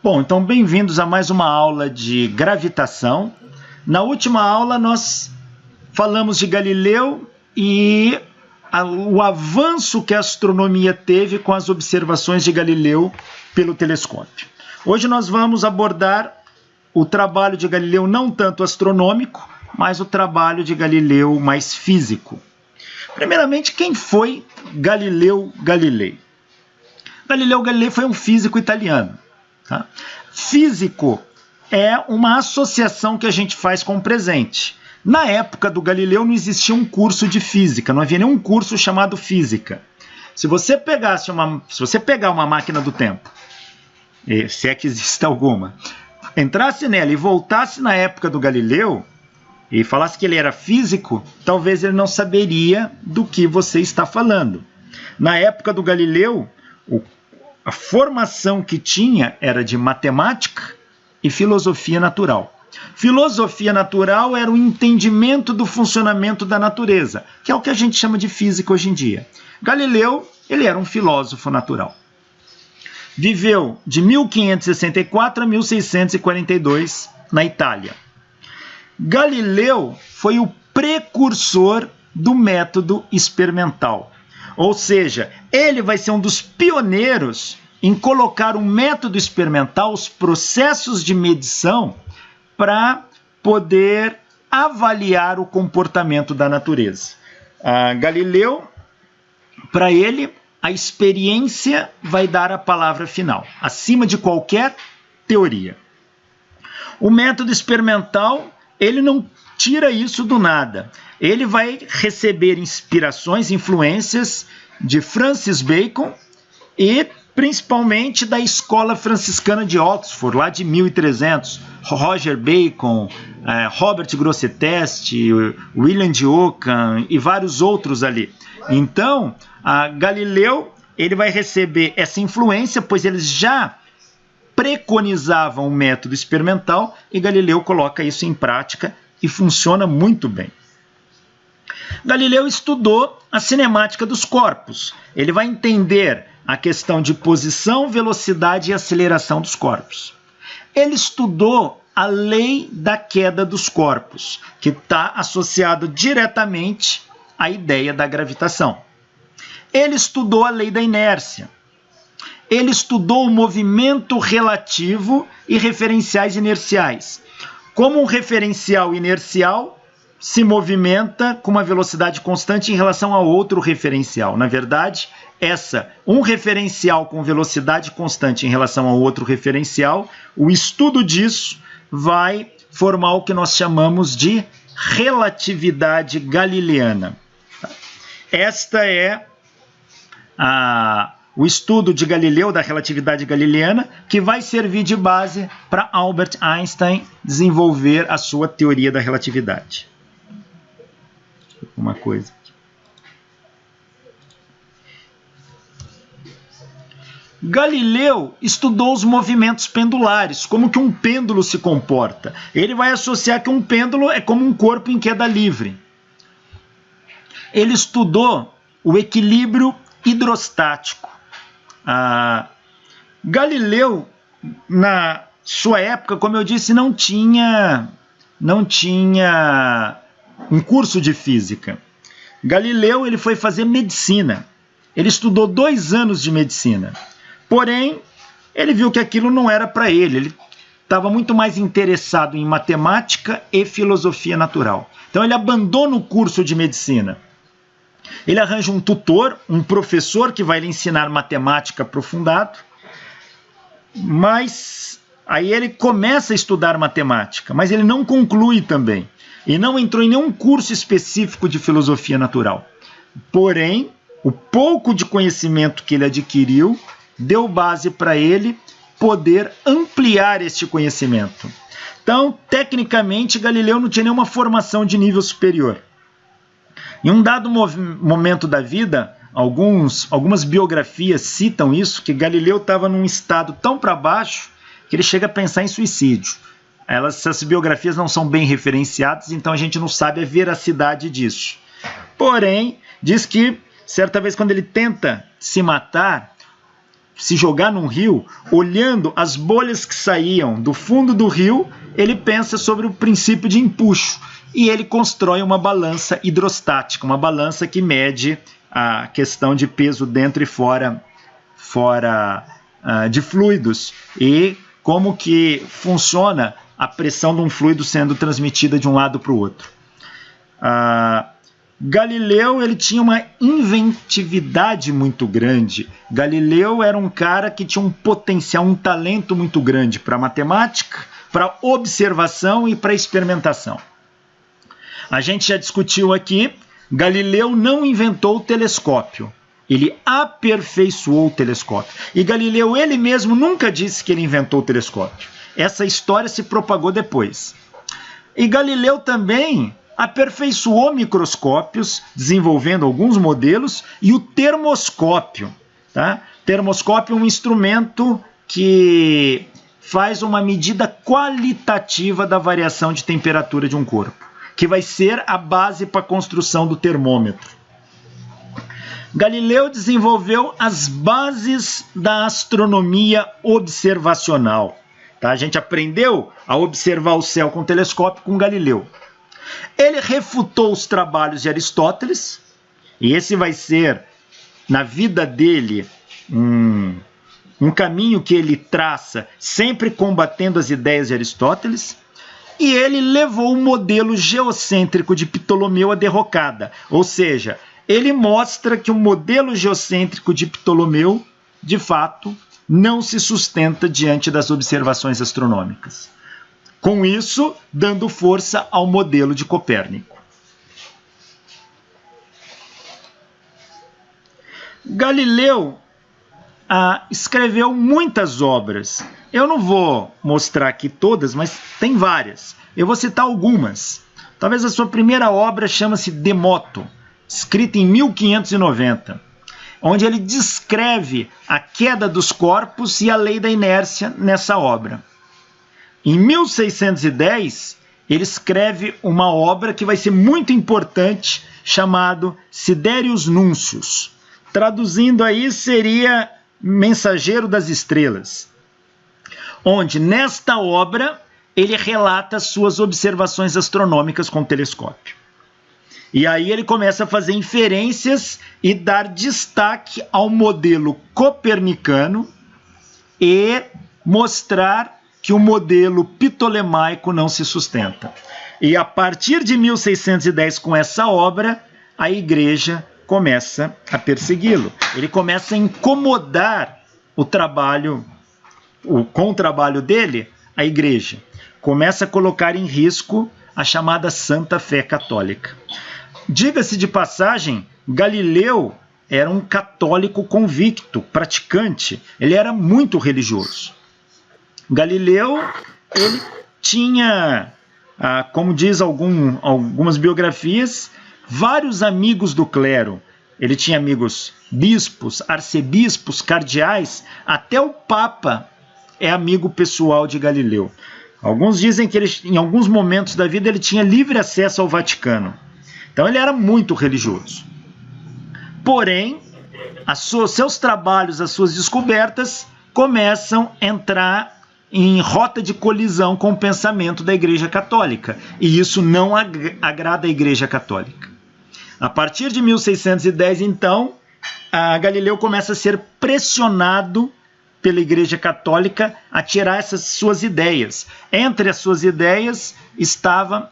Bom, então bem-vindos a mais uma aula de gravitação. Na última aula nós falamos de Galileu e o avanço que a astronomia teve com as observações de Galileu pelo telescópio. Hoje nós vamos abordar o trabalho de Galileu não tanto astronômico, mas o trabalho de Galileu mais físico. Primeiramente, quem foi Galileu Galilei? Galileu Galilei foi um físico italiano. Tá? Físico é uma associação que a gente faz com o presente. Na época do Galileu não existia um curso de física, não havia nenhum curso chamado física. Se você pegar uma máquina do tempo, se é que existe alguma, entrasse nela e voltasse na época do Galileu e falasse que ele era físico, talvez ele não saberia do que você está falando. Na época do Galileu, a formação que tinha era de matemática e filosofia natural. Filosofia natural era o entendimento do funcionamento da natureza, que é o que a gente chama de física hoje em dia. Galileu, ele era um filósofo natural. Viveu de 1564 a 1642 na Itália. Galileu foi o precursor do método experimental. Ou seja, ele vai ser um dos pioneiros em colocar um método experimental, os processos de medição, para poder avaliar o comportamento da natureza. Galileu, para ele, a experiência vai dar a palavra final, acima de qualquer teoria. O método experimental, ele não tira isso do nada. Ele vai receber inspirações, influências de Francis Bacon e principalmente da escola franciscana de Oxford, lá de 1300. Roger Bacon, Robert Grosseteste, William de Ockham e vários outros ali. Então, Galileu ele vai receber essa influência, pois eles já preconizavam o método experimental e Galileu coloca isso em prática e funciona muito bem. Galileu estudou a cinemática dos corpos. Ele vai entender a questão de posição, velocidade e aceleração dos corpos. Ele estudou a lei da queda dos corpos, que está associado diretamente à ideia da gravitação. Ele estudou a lei da inércia. Ele estudou o movimento relativo e referenciais inerciais. Como um referencial inercial se movimenta com uma velocidade constante em relação a outro referencial. Na verdade, um referencial com velocidade constante em relação a outro referencial, o estudo disso vai formar o que nós chamamos de relatividade galileana. Esta é o estudo de Galileu, da relatividade galileana, que vai servir de base para Albert Einstein desenvolver a sua teoria da relatividade. Uma coisa. Galileu estudou os movimentos pendulares, como que um pêndulo se comporta. Ele vai associar que um pêndulo é como um corpo em queda livre. Ele estudou o equilíbrio hidrostático. Galileu, na sua época, como eu disse, não tinha um curso de física. Galileu ele foi fazer medicina. Ele estudou 2 anos de medicina. Porém, ele viu que aquilo não era para ele. Ele estava muito mais interessado em matemática e filosofia natural. Então ele abandona o curso de medicina. Ele arranja um tutor, um professor que vai lhe ensinar matemática aprofundado, mas aí ele começa a estudar matemática, mas ele não conclui também. E não entrou em nenhum curso específico de filosofia natural. Porém, o pouco de conhecimento que ele adquiriu deu base para ele poder ampliar este conhecimento. Então, tecnicamente, Galileu não tinha nenhuma formação de nível superior. Em um dado momento da vida, algumas biografias citam isso, que Galileu estava num estado tão para baixo que ele chega a pensar em suicídio. Essas biografias não são bem referenciadas, então a gente não sabe a veracidade disso. Porém, diz que certa vez quando ele tenta se matar, se jogar num rio, olhando as bolhas que saíam do fundo do rio, ele pensa sobre o princípio de empuxo e ele constrói uma balança hidrostática, uma balança que mede a questão de peso dentro e fora de fluidos e como que funciona a pressão de um fluido sendo transmitida de um lado para o outro. Galileu ele tinha uma inventividade muito grande. Galileu era um cara que tinha um potencial, um talento muito grande para matemática, para observação e para experimentação. A gente já discutiu aqui, Galileu não inventou o telescópio, ele aperfeiçoou o telescópio. E Galileu ele mesmo nunca disse que ele inventou o telescópio. Essa história se propagou depois. E Galileu também aperfeiçoou microscópios, desenvolvendo alguns modelos, e o termoscópio. Tá? Termoscópio é um instrumento que faz uma medida qualitativa da variação de temperatura de um corpo, que vai ser a base para a construção do termômetro. Galileu desenvolveu as bases da astronomia observacional. Tá? A gente aprendeu a observar o céu com telescópio com Galileu. Ele refutou os trabalhos de Aristóteles, e esse vai ser, na vida dele, um caminho que ele traça, sempre combatendo as ideias de Aristóteles, e ele levou o modelo geocêntrico de Ptolomeu à derrocada, ou seja, ele mostra que o modelo geocêntrico de Ptolomeu, de fato, não se sustenta diante das observações astronômicas. Com isso, dando força ao modelo de Copérnico. Galileu escreveu muitas obras. Eu não vou mostrar aqui todas, mas tem várias. Eu vou citar algumas. Talvez a sua primeira obra chama-se De Moto, escrita em 1590, onde ele descreve a queda dos corpos e a lei da inércia nessa obra. Em 1610, ele escreve uma obra que vai ser muito importante, chamado Sidereus Nuncius. Traduzindo aí, seria Mensageiro das Estrelas, onde, nesta obra, ele relata suas observações astronômicas com o telescópio. E aí ele começa a fazer inferências e dar destaque ao modelo copernicano e mostrar que o modelo ptolemaico não se sustenta. E a partir de 1610, com essa obra, a igreja começa a persegui-lo. Ele começa a incomodar com o trabalho dele, a igreja. Começa a colocar em risco a chamada Santa Fé Católica. Diga-se de passagem, Galileu era um católico convicto, praticante. Ele era muito religioso. Galileu, ele tinha, como diz algumas biografias, vários amigos do clero. Ele tinha amigos bispos, arcebispos, cardeais, até o Papa é amigo pessoal de Galileu. Alguns dizem que em alguns momentos da vida ele tinha livre acesso ao Vaticano. Então ele era muito religioso. Porém, seus trabalhos, as suas descobertas começam a entrar em rota de colisão com o pensamento da Igreja Católica. E isso não agrada a Igreja Católica. A partir de 1610, então, Galileu começa a ser pressionado pela Igreja Católica a tirar essas suas ideias. Entre as suas ideias estava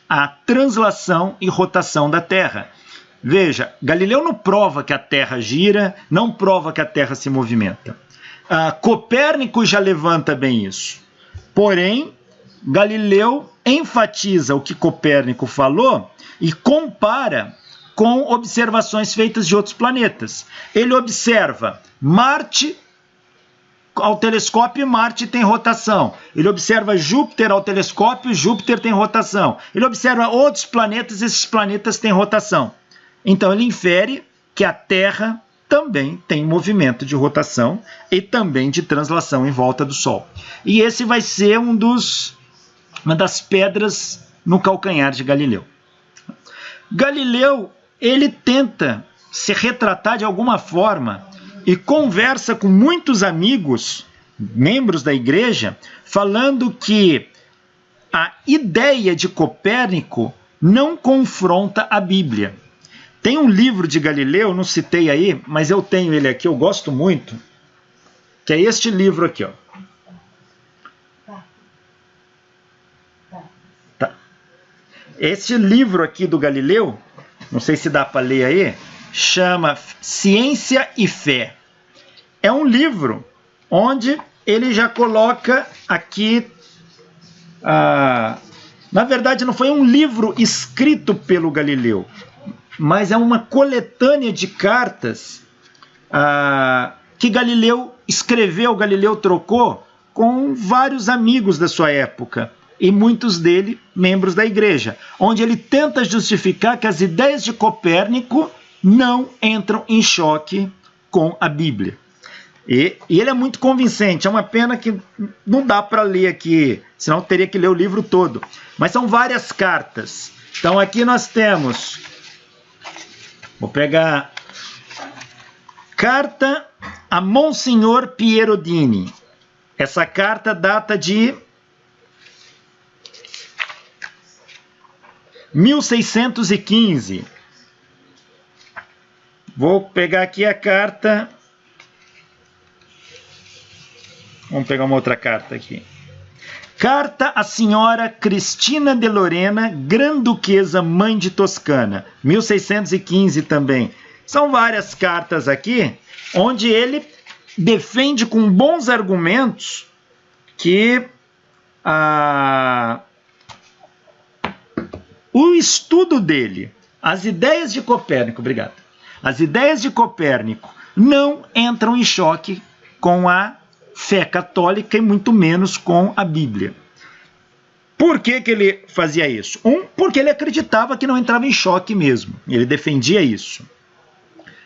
a translação e rotação da Terra. Veja, Galileu não prova que a Terra gira, não prova que a Terra se movimenta. Copérnico já levanta bem isso. Porém, Galileu enfatiza o que Copérnico falou e compara com observações feitas de outros planetas. Ele observa Marte ao telescópio e Marte tem rotação. Ele observa Júpiter ao telescópio e Júpiter tem rotação. Ele observa outros planetas e esses planetas têm rotação. Então ele infere que a Terra também tem movimento de rotação e também de translação em volta do Sol. E esse vai ser uma das pedras no calcanhar de Galileu. Galileu, ele tenta se retratar de alguma forma e conversa com muitos amigos, membros da igreja, falando que a ideia de Copérnico não confronta a Bíblia. Tem um livro de Galileu, não citei aí, mas eu tenho ele aqui, eu gosto muito, que é este livro aqui, ó. Tá. Este livro aqui do Galileu, não sei se dá para ler aí, chama Ciência e Fé. É um livro onde ele já coloca aqui... na verdade, não foi um livro escrito pelo Galileu, mas é uma coletânea de cartas que Galileu escreveu, Galileu trocou com vários amigos da sua época, e muitos dele membros da igreja, onde ele tenta justificar que as ideias de Copérnico não entram em choque com a Bíblia. E ele é muito convincente, é uma pena que não dá para ler aqui, senão teria que ler o livro todo. Mas são várias cartas. Então aqui nós temos, vou pegar, carta a Monsenhor Pierodini. Essa carta data de 1615. Vou pegar aqui a carta... Vamos pegar uma outra carta aqui. Carta à senhora Cristina de Lorena, Grã-Duquesa Mãe de Toscana, 1615 também. São várias cartas aqui, onde ele defende com bons argumentos que o estudo dele, as ideias de Copérnico, obrigado, as ideias de Copérnico não entram em choque com a fé católica e muito menos com a Bíblia. Por que que ele fazia isso? Porque ele acreditava que não entrava em choque mesmo. Ele defendia isso.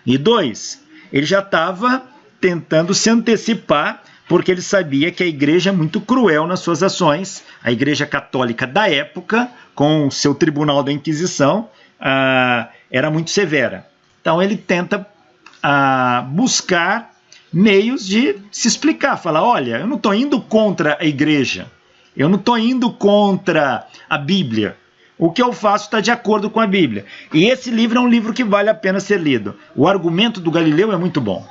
E dois, ele já estava tentando se antecipar, porque ele sabia que a igreja é muito cruel nas suas ações. A igreja católica da época, com o seu tribunal da Inquisição, era muito severa. Então ele tenta buscar meios de se explicar, falar, olha, eu não estou indo contra a igreja, eu não estou indo contra a Bíblia, o que eu faço está de acordo com a Bíblia. E esse livro é um livro que vale a pena ser lido. O argumento do Galileu é muito bom.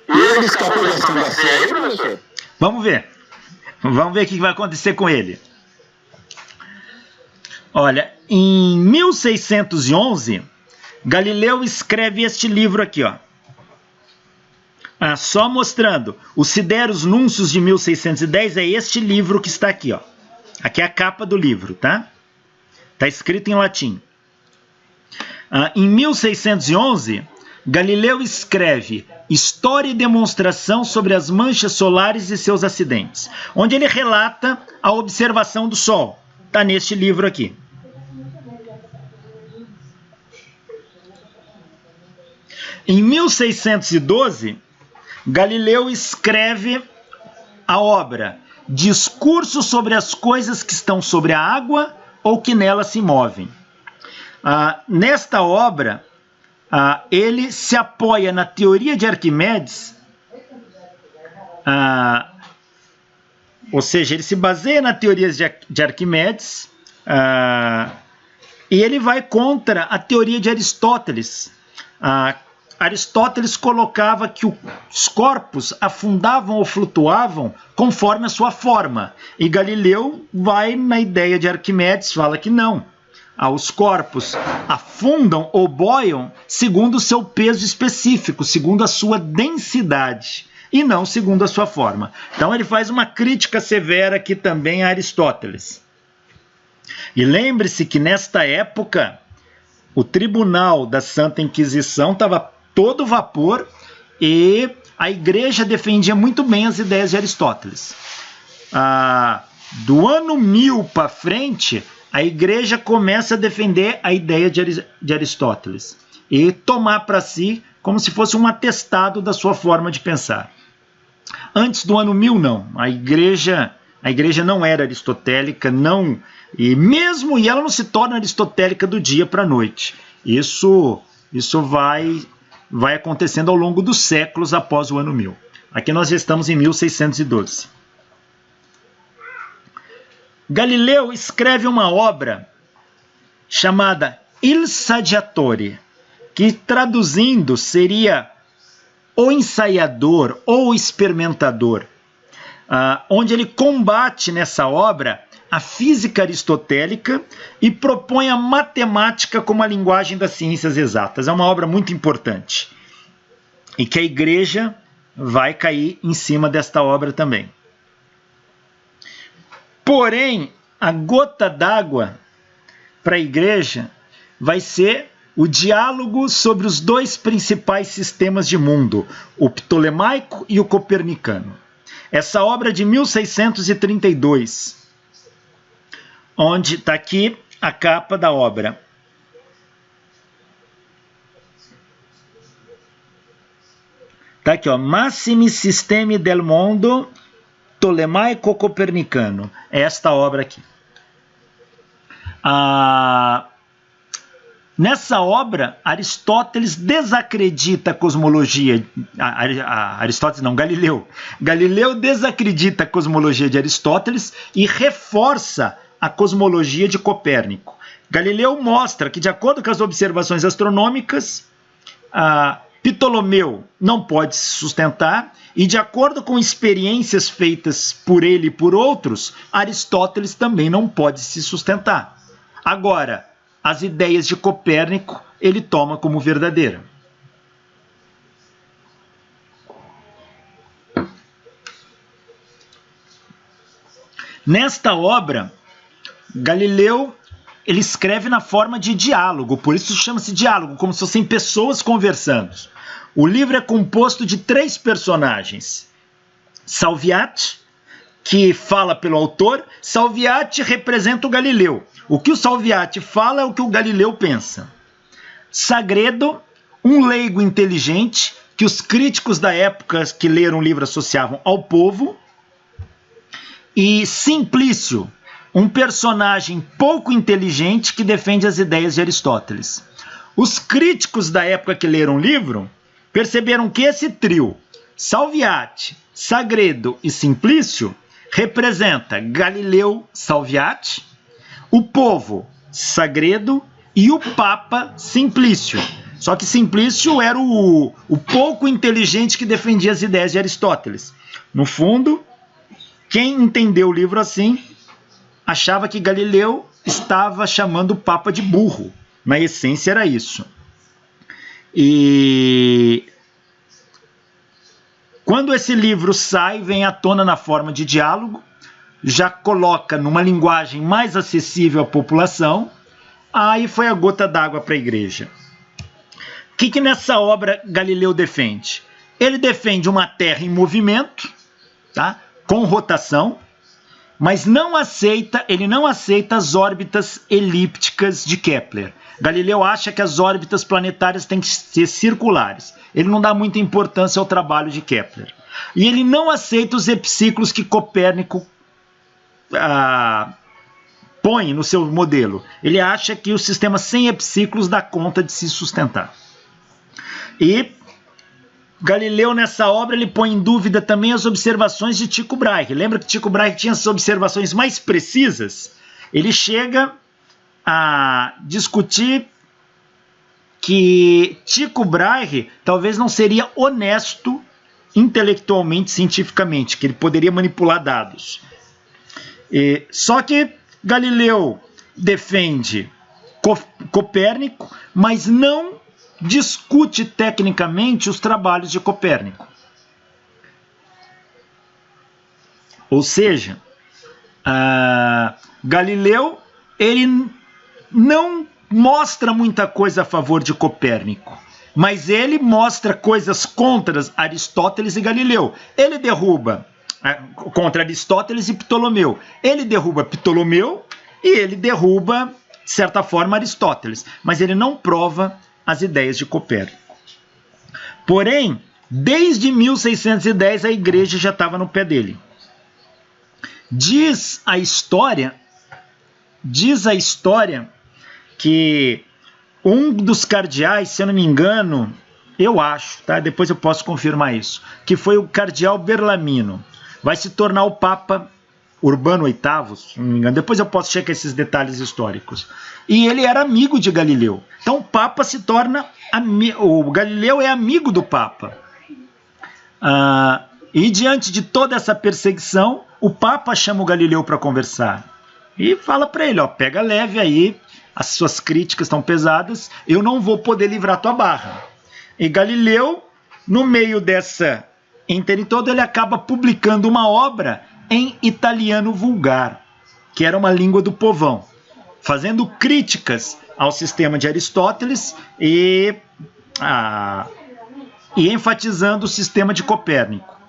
E ele escapou da ação da fé aí, professor? Vamos ver o que vai acontecer com ele. Olha, em 1611, Galileu escreve este livro aqui, ó. Só mostrando, o Sideros Nuncios de 1610 é este livro que está aqui, ó. Aqui é a capa do livro, tá? Está escrito em latim. Em 1611, Galileu escreve História e Demonstração sobre as Manchas Solares e seus Acidentes, onde ele relata a observação do Sol. Está neste livro aqui. Em 1612, Galileu escreve a obra Discurso sobre as coisas que estão sobre a água ou que nela se movem. Nesta obra, ele se apoia na teoria de Arquimedes, ou seja, ele se baseia na teoria de Arquimedes, e ele vai contra a teoria de Aristóteles. Aristóteles colocava que os corpos afundavam ou flutuavam conforme a sua forma. E Galileu vai na ideia de Arquimedes, fala que não. Os corpos afundam ou boiam segundo o seu peso específico, segundo a sua densidade, e não segundo a sua forma. Então ele faz uma crítica severa aqui também a Aristóteles. E lembre-se que nesta época, o tribunal da Santa Inquisição estava todo vapor e a igreja defendia muito bem as ideias de Aristóteles. Do ano 1000 para frente, a igreja começa a defender a ideia de Aristóteles e tomar para si como se fosse um atestado da sua forma de pensar. Antes do ano 1000, não. A igreja A igreja não era aristotélica, e ela não se torna aristotélica do dia para a noite. Isso vai acontecendo ao longo dos séculos após o ano 1000. Aqui nós já estamos em 1612. Galileu escreve uma obra chamada Il Saggiatore, que traduzindo seria o ensaiador ou o experimentador, onde ele combate nessa obra a física aristotélica e propõe a matemática como a linguagem das ciências exatas. É uma obra muito importante e que a igreja vai cair em cima desta obra também. Porém, a gota d'água para a igreja vai ser o diálogo sobre os dois principais sistemas de mundo, o ptolemaico e o copernicano. Essa obra de 1632, onde está aqui a capa da obra. Está aqui, ó, Massimi Sistemi del Mondo Ptolemaico Copernicano. É esta obra aqui. Nessa obra, Aristóteles desacredita a cosmologia. Aristóteles não, Galileu. Galileu desacredita a cosmologia de Aristóteles e reforça a cosmologia de Copérnico. Galileu mostra que, de acordo com as observações astronômicas, Ptolomeu não pode se sustentar e, de acordo com experiências feitas por ele e por outros, Aristóteles também não pode se sustentar. Agora, as ideias de Copérnico ele toma como verdadeira. Nesta obra, Galileu ele escreve na forma de diálogo, por isso chama-se diálogo, como se fossem pessoas conversando. O livro é composto de 3 personagens. Salviati, que fala pelo autor. Salviati representa o Galileu. O que o Salviati fala é o que o Galileu pensa. Sagredo, um leigo inteligente, que os críticos da época que leram o livro associavam ao povo. E Simplício, um personagem pouco inteligente que defende as ideias de Aristóteles. Os críticos da época que leram o livro perceberam que esse trio, Salviati, Sagredo e Simplício, representa Galileu, Salviati, o povo, Sagredo, e o Papa, Simplício. Só que Simplício era o pouco inteligente que defendia as ideias de Aristóteles. No fundo, quem entendeu o livro assim achava que Galileu estava chamando o Papa de burro. Na essência era isso. E quando esse livro sai, vem à tona na forma de diálogo, já coloca numa linguagem mais acessível à população, aí foi a gota d'água para a igreja. O que nessa obra Galileu defende? Ele defende uma Terra em movimento, tá? Com rotação, mas ele não aceita as órbitas elípticas de Kepler. Galileu acha que as órbitas planetárias têm que ser circulares. Ele não dá muita importância ao trabalho de Kepler. E ele não aceita os epiciclos que Copérnico põe no seu modelo. Ele acha que o sistema sem epiciclos dá conta de se sustentar. E Galileu, nessa obra, ele põe em dúvida também as observações de Tycho Brahe. Lembra que Tycho Brahe tinha as observações mais precisas? Ele chega a discutir que Tycho Brahe talvez não seria honesto intelectualmente, cientificamente, que ele poderia manipular dados. Só que Galileu defende Copérnico, mas não discute tecnicamente os trabalhos de Copérnico. Ou seja, Galileu ele não mostra muita coisa a favor de Copérnico, mas ele mostra coisas contra Aristóteles e Galileu. Ele derruba contra Aristóteles e Ptolomeu. Ele derruba Ptolomeu e ele derruba, de certa forma, Aristóteles, mas ele não prova as ideias de Copérnico. Porém, desde 1610 a igreja já estava no pé dele. Diz a história que um dos cardeais, se eu não me engano, eu acho, tá? Depois eu posso confirmar isso, que foi o cardeal Berlamino, vai se tornar o Papa Urbano VIII, se não me engano. Depois eu posso checar esses detalhes históricos. E ele era amigo de Galileu. Então o Papa se torna... O Galileu é amigo do Papa. E diante de toda essa perseguição, o Papa chama o Galileu para conversar. E fala para ele, ó, pega leve aí, as suas críticas estão pesadas, eu não vou poder livrar tua barra. E Galileu, no meio dessa ínterim todo, ele acaba publicando uma obra em italiano vulgar, que era uma língua do povão, fazendo críticas ao sistema de Aristóteles e enfatizando o sistema de Copérnico.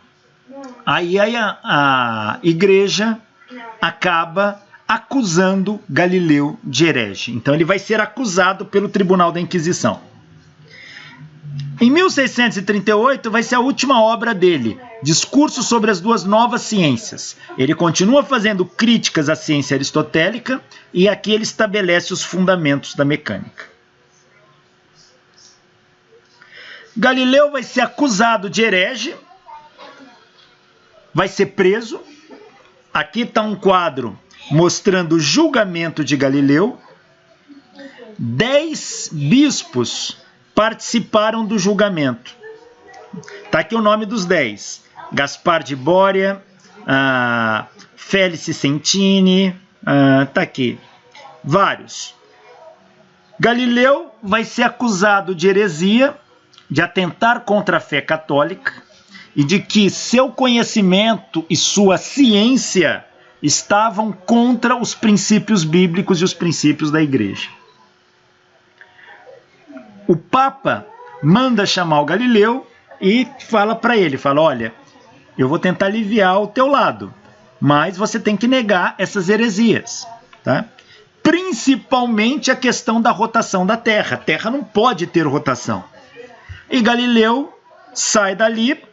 Aí a igreja acaba acusando Galileu de herege. Então ele vai ser acusado pelo Tribunal da Inquisição. Em 1638 vai ser a última obra dele, Discurso sobre as Duas Novas Ciências. Ele continua fazendo críticas à ciência aristotélica e aqui ele estabelece os fundamentos da mecânica. Galileu vai ser acusado de herege, vai ser preso. Aqui está um quadro mostrando o julgamento de Galileu. 10 bispos participaram do julgamento. Está aqui o nome dos 10. Gaspar de Bória, Félix Centini, está aqui. Vários. Galileu vai ser acusado de heresia, de atentar contra a fé católica e de que seu conhecimento e sua ciência estavam contra os princípios bíblicos e os princípios da igreja. O Papa manda chamar o Galileu e fala para ele, olha, eu vou tentar aliviar o teu lado, mas você tem que negar essas heresias, tá? Principalmente a questão da rotação da Terra. A Terra não pode ter rotação. E Galileu sai dali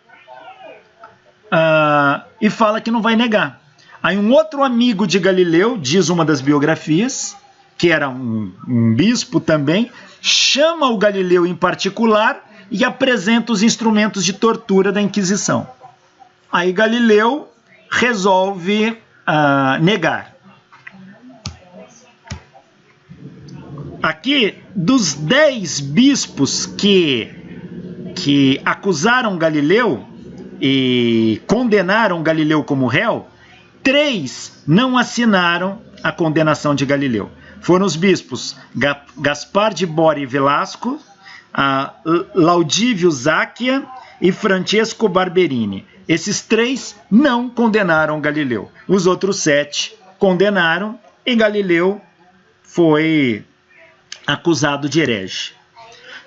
e fala que não vai negar. Aí um outro amigo de Galileu, diz uma das biografias, que era um bispo também, chama o Galileu em particular e apresenta os instrumentos de tortura da Inquisição. Aí Galileu resolve negar. Aqui, dos 10 bispos que acusaram Galileu e condenaram Galileu como réu, 3 não assinaram a condenação de Galileu. Foram os bispos Gaspar de Bória e Velasco, Laudívio Záquia e Francesco Barberini. Esses 3 não condenaram Galileu. Os outros 7 condenaram e Galileu foi acusado de herege.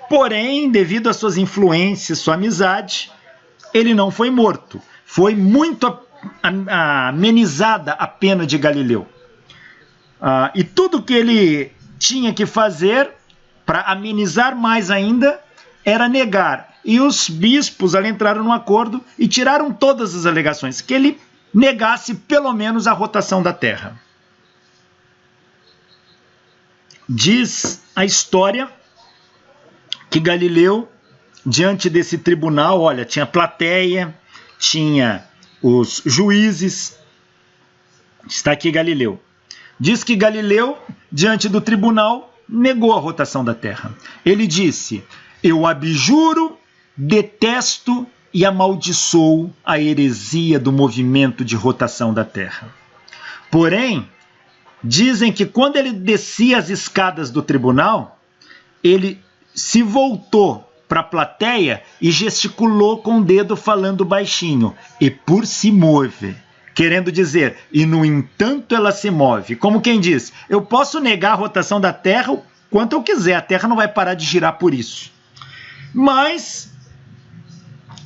Porém, devido às suas influências, sua amizade, ele não foi morto. Foi muito amenizada a pena de Galileu. E tudo que ele tinha que fazer para amenizar mais ainda era negar. E os bispos ali entraram num acordo e tiraram todas as alegações, que ele negasse pelo menos a rotação da Terra. Diz a história que Galileu, diante desse tribunal, olha, tinha plateia, tinha os juízes. Está aqui Galileu. Diz que Galileu, diante do tribunal, negou a rotação da Terra. Ele disse: eu abjuro, detesto e amaldiçoo a heresia do movimento de rotação da Terra. Porém, dizem que quando ele descia as escadas do tribunal, ele se voltou para a plateia e gesticulou com o dedo falando baixinho, e por se move, querendo dizer, e no entanto ela se move. Como quem diz, eu posso negar a rotação da Terra o quanto eu quiser, a Terra não vai parar de girar por isso. Mas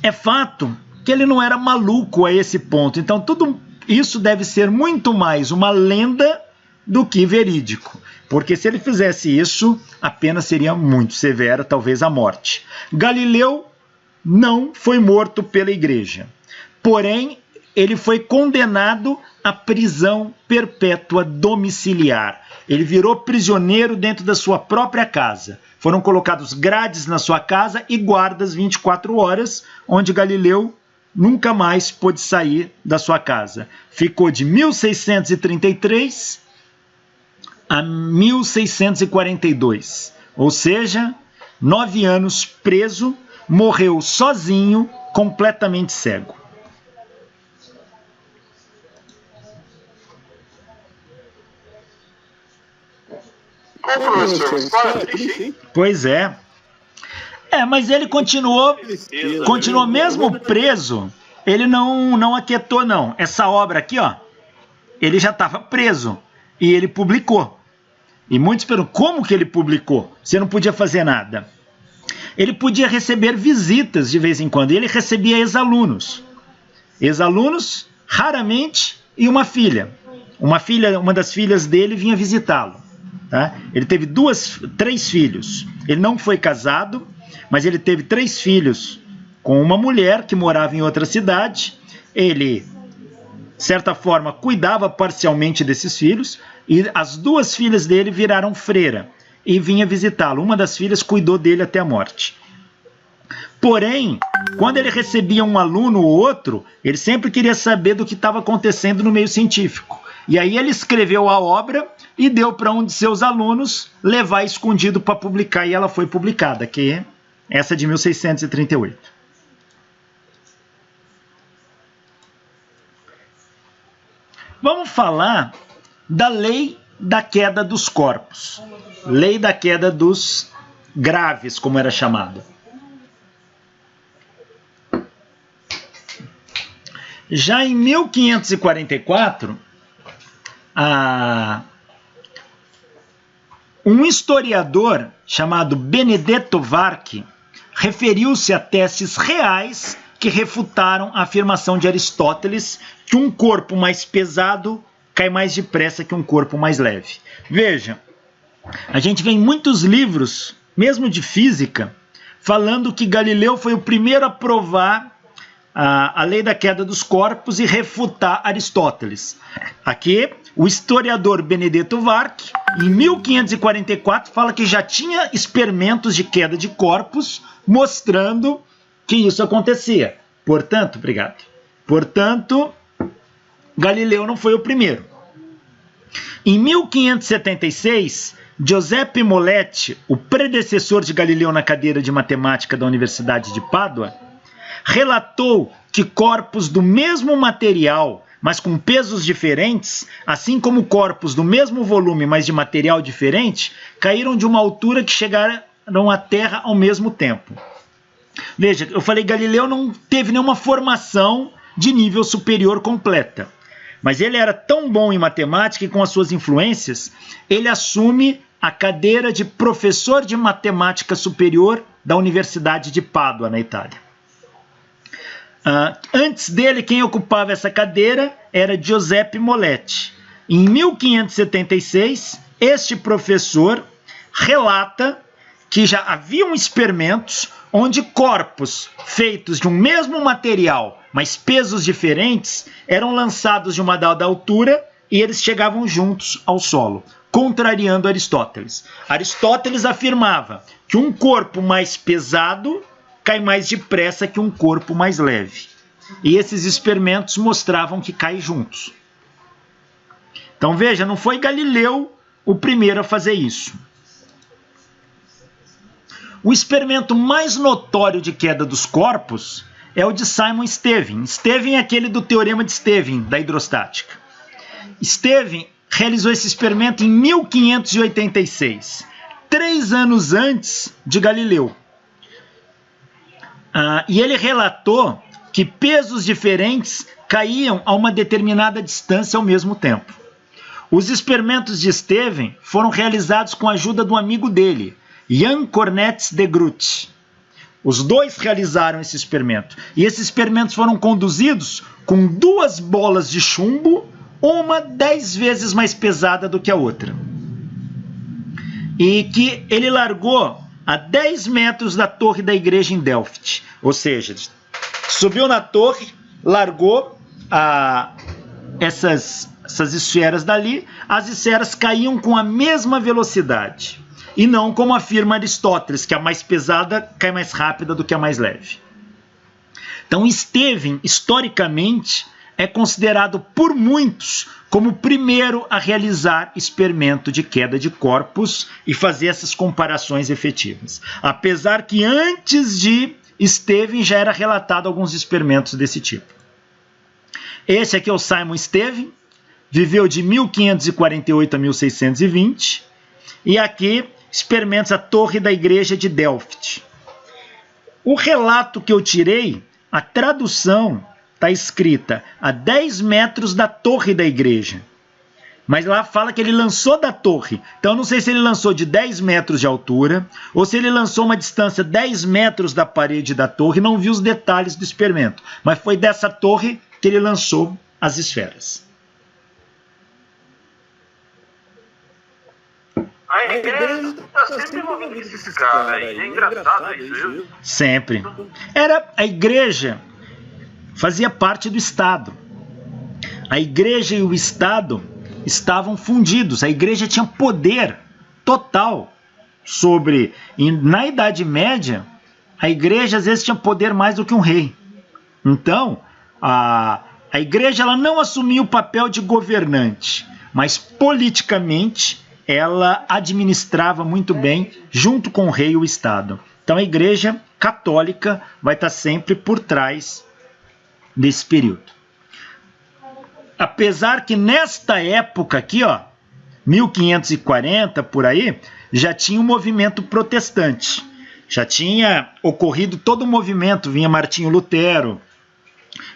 é fato que ele não era maluco a esse ponto, então tudo isso deve ser muito mais uma lenda do que verídico, porque se ele fizesse isso, a pena seria muito severa, talvez a morte. Galileu não foi morto pela igreja, porém ele foi condenado à prisão perpétua domiciliar. Ele virou prisioneiro dentro da sua própria casa. Foram colocados grades na sua casa e guardas 24 horas, onde Galileu nunca mais pôde sair da sua casa. Ficou de 1633 a 1642, ou seja, 9 anos preso, morreu sozinho, completamente cego. Pois é. Mas ele continuou mesmo preso, ele não aquietou não. Essa obra aqui, ó, ele já estava preso e ele publicou. E muitos perguntam, como que ele publicou? Você não podia fazer nada. Ele podia receber visitas de vez em quando, e ele recebia ex-alunos. Ex-alunos, raramente, e uma filha. Uma das filhas dele vinha visitá-lo. Tá? Ele teve 3 filhos. Ele não foi casado, mas ele teve 3 filhos com uma mulher que morava em outra cidade. Ele, de certa forma, cuidava parcialmente desses filhos, e as 2 filhas dele viraram freira e vinha visitá-lo. Uma das filhas cuidou dele até a morte. Porém, quando ele recebia um aluno ou outro, ele sempre queria saber do que estava acontecendo no meio científico. E aí ele escreveu a obra e deu para um de seus alunos levar escondido para publicar, e ela foi publicada, que é essa de 1638. Vamos falar da lei da queda dos corpos. Lei da queda dos graves, como era chamado. Já em 1544, um historiador chamado Benedetto Varchi referiu-se a testes reais que refutaram a afirmação de Aristóteles que um corpo mais pesado cai mais depressa que um corpo mais leve. Veja, a gente vê em muitos livros, mesmo de física, falando que Galileu foi o primeiro a provar a lei da queda dos corpos e refutar Aristóteles. Aqui, o historiador Benedetto Varchi, em 1544, fala que já tinha experimentos de queda de corpos mostrando que isso acontecia. Portanto, Galileu não foi o primeiro. Em 1576, Giuseppe Moletti, o predecessor de Galileu na cadeira de matemática da Universidade de Pádua, relatou que corpos do mesmo material, mas com pesos diferentes, assim como corpos do mesmo volume, mas de material diferente, caíram de uma altura que chegaram à Terra ao mesmo tempo. Veja, eu falei, Galileu não teve nenhuma formação de nível superior completa, mas ele era tão bom em matemática e com as suas influências, ele assume a cadeira de professor de matemática superior da Universidade de Pádua, na Itália. Antes dele, quem ocupava essa cadeira era Giuseppe Moletti. Em 1576, este professor relata que já haviam experimentos onde corpos feitos de um mesmo material, mas pesos diferentes, eram lançados de uma dada altura e eles chegavam juntos ao solo, contrariando Aristóteles. Aristóteles afirmava que um corpo mais pesado cai mais depressa que um corpo mais leve. E esses experimentos mostravam que caem juntos. Então veja, não foi Galileu o primeiro a fazer isso. O experimento mais notório de queda dos corpos é o de Simon Stevin. Stevin é aquele do teorema de Stevin, da hidrostática. Stevin realizou esse experimento em 1586, 3 anos antes de Galileu. E ele relatou que pesos diferentes caíam a uma determinada distância ao mesmo tempo. Os experimentos de Stevin foram realizados com a ajuda de um amigo dele, Jan Cornets de Groot. Os dois realizaram esse experimento. E esses experimentos foram conduzidos com 2 bolas de chumbo, uma 10 vezes mais pesada do que a outra. E que ele largou a 10 metros da torre da igreja em Delft. Ou seja, subiu na torre, largou essas esferas dali, as esferas caíam com a mesma velocidade. E não como afirma Aristóteles, que a mais pesada cai mais rápida do que a mais leve. Então, Esteven, historicamente, é considerado por muitos como o primeiro a realizar experimento de queda de corpos e fazer essas comparações efetivas. Apesar que antes de Esteven já era relatado alguns experimentos desse tipo. Esse aqui é o Simon Esteven, viveu de 1548 a 1620, e aqui experimentos à torre da igreja de Delft. O relato que eu tirei, a tradução está escrita a 10 metros da torre da igreja. Mas lá fala que ele lançou da torre. Então eu não sei se ele lançou de 10 metros de altura ou se ele lançou uma distância 10 metros da parede da torre. Não vi os detalhes do experimento. Mas foi dessa torre que ele lançou as esferas. A igreja está sempre envolvendo esses caras aí. É engraçado isso, viu? Sempre. A igreja fazia parte do Estado. A igreja e o Estado estavam fundidos. A igreja tinha poder total sobre... E na Idade Média, a igreja às vezes tinha poder mais do que um rei. Então, a igreja ela não assumia o papel de governante, mas politicamente ela administrava muito bem junto com o rei e o Estado. Então a igreja católica vai estar sempre por trás desse período. Apesar que nesta época aqui, 1540 por aí, já tinha um movimento protestante. Já tinha ocorrido todo o movimento, vinha Martinho Lutero,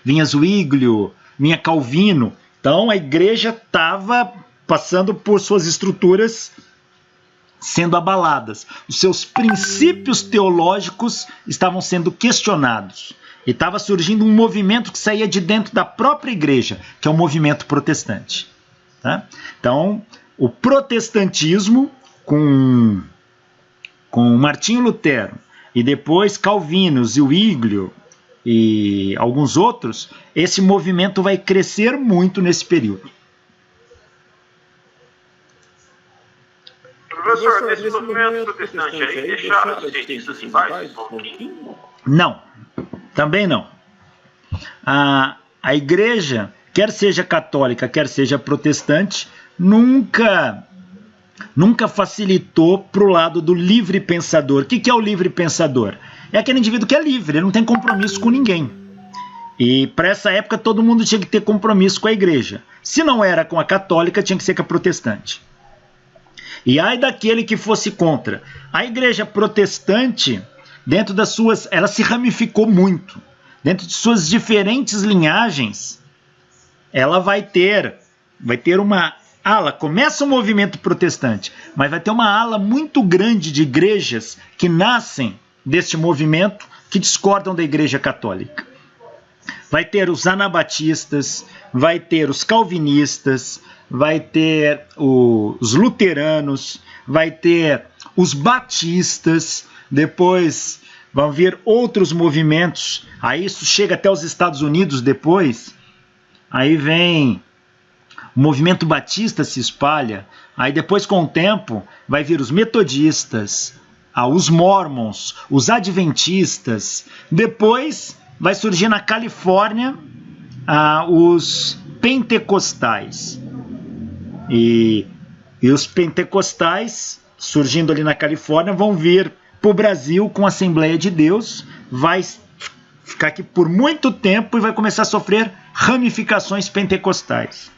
vinha Zwinglio, vinha Calvino. Então a igreja estava passando por suas estruturas sendo abaladas. Os seus princípios teológicos estavam sendo questionados. E estava surgindo um movimento que saía de dentro da própria igreja, que é o movimento protestante. Tá? Então, o protestantismo com Martinho Lutero e depois Calvino, Zwinglio e alguns outros, esse movimento vai crescer muito nesse período. Professor, nesse movimento protestante aí, deixaram os cientistas em paz um pouquinho? Não, também não. A igreja, quer seja católica, quer seja protestante, nunca facilitou para o lado do livre pensador. O que é o livre pensador? É aquele indivíduo que é livre, ele não tem compromisso com ninguém. E para essa época todo mundo tinha que ter compromisso com a igreja. Se não era com a católica, tinha que ser com a protestante. E ai daquele que fosse contra. A igreja protestante, dentro das suas... ela se ramificou muito. Dentro de suas diferentes linhagens, ela vai ter uma ala. Começa o movimento protestante, mas vai ter uma ala muito grande de igrejas que nascem deste movimento, que discordam da igreja católica. Vai ter os anabatistas, vai ter os calvinistas, vai ter os luteranos, vai ter os batistas, depois vão vir outros movimentos, aí isso chega até os Estados Unidos depois, aí vem o movimento batista se espalha, aí depois com o tempo vai vir os metodistas, os mormons, os adventistas, depois vai surgir na Califórnia os pentecostais. E os pentecostais, surgindo ali na Califórnia, vão vir para o Brasil com a Assembleia de Deus, vai ficar aqui por muito tempo e vai começar a sofrer ramificações pentecostais.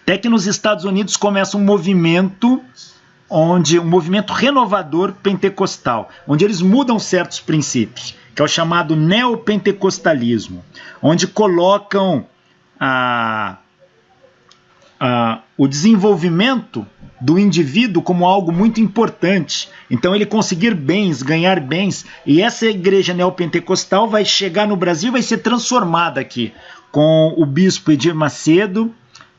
Até que nos Estados Unidos começa um movimento renovador pentecostal, onde eles mudam certos princípios, que é o chamado neopentecostalismo, onde colocam o desenvolvimento do indivíduo como algo muito importante. Então ele conseguir bens, ganhar bens, e essa igreja neopentecostal vai chegar no Brasil e vai ser transformada aqui, com o bispo Edir Macedo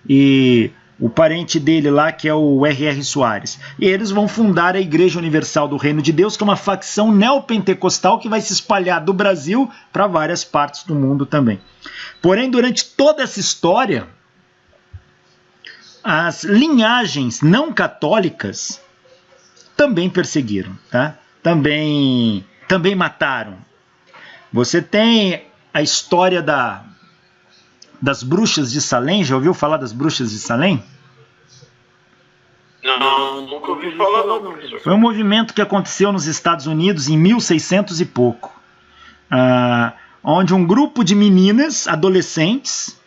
e o parente dele lá, que é o R.R. Soares. E eles vão fundar a Igreja Universal do Reino de Deus, que é uma facção neopentecostal que vai se espalhar do Brasil para várias partes do mundo também. Porém, durante toda essa história, as linhagens não católicas também perseguiram, tá? Também mataram. Você tem a história das bruxas de Salem. Já ouviu falar das bruxas de Salem? Não, nunca ouvi falar não, professor. Foi um movimento que aconteceu nos Estados Unidos em 1600 e pouco, onde um grupo de meninas, adolescentes,